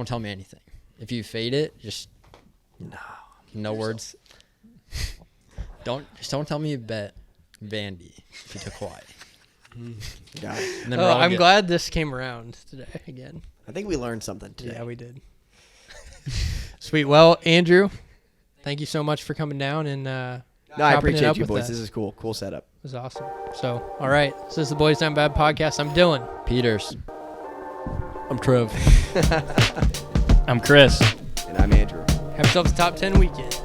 Speaker 1: tell me anything. If you fade it, just no words. Don't tell me you bet Vandy if you took Hawaii.
Speaker 2: Got it.
Speaker 1: And then
Speaker 3: Oh,
Speaker 1: we're all
Speaker 3: I'm
Speaker 1: good.
Speaker 3: glad this came around today again.
Speaker 2: I think we learned something today.
Speaker 3: Yeah, we did. Sweet. Well, Andrew, thank you so much for coming down and
Speaker 2: No, I
Speaker 3: chopping it
Speaker 2: appreciate
Speaker 3: up
Speaker 2: you,
Speaker 3: with
Speaker 2: boys.
Speaker 3: us.
Speaker 2: This is cool. Cool setup.
Speaker 3: It was awesome. So, all right. This is the Boys Down Bad podcast. I'm Dylan.
Speaker 1: Peters.
Speaker 5: I'm Trev.
Speaker 4: I'm Chris.
Speaker 2: And I'm Andrew.
Speaker 3: Have yourselves a top 10 weekend.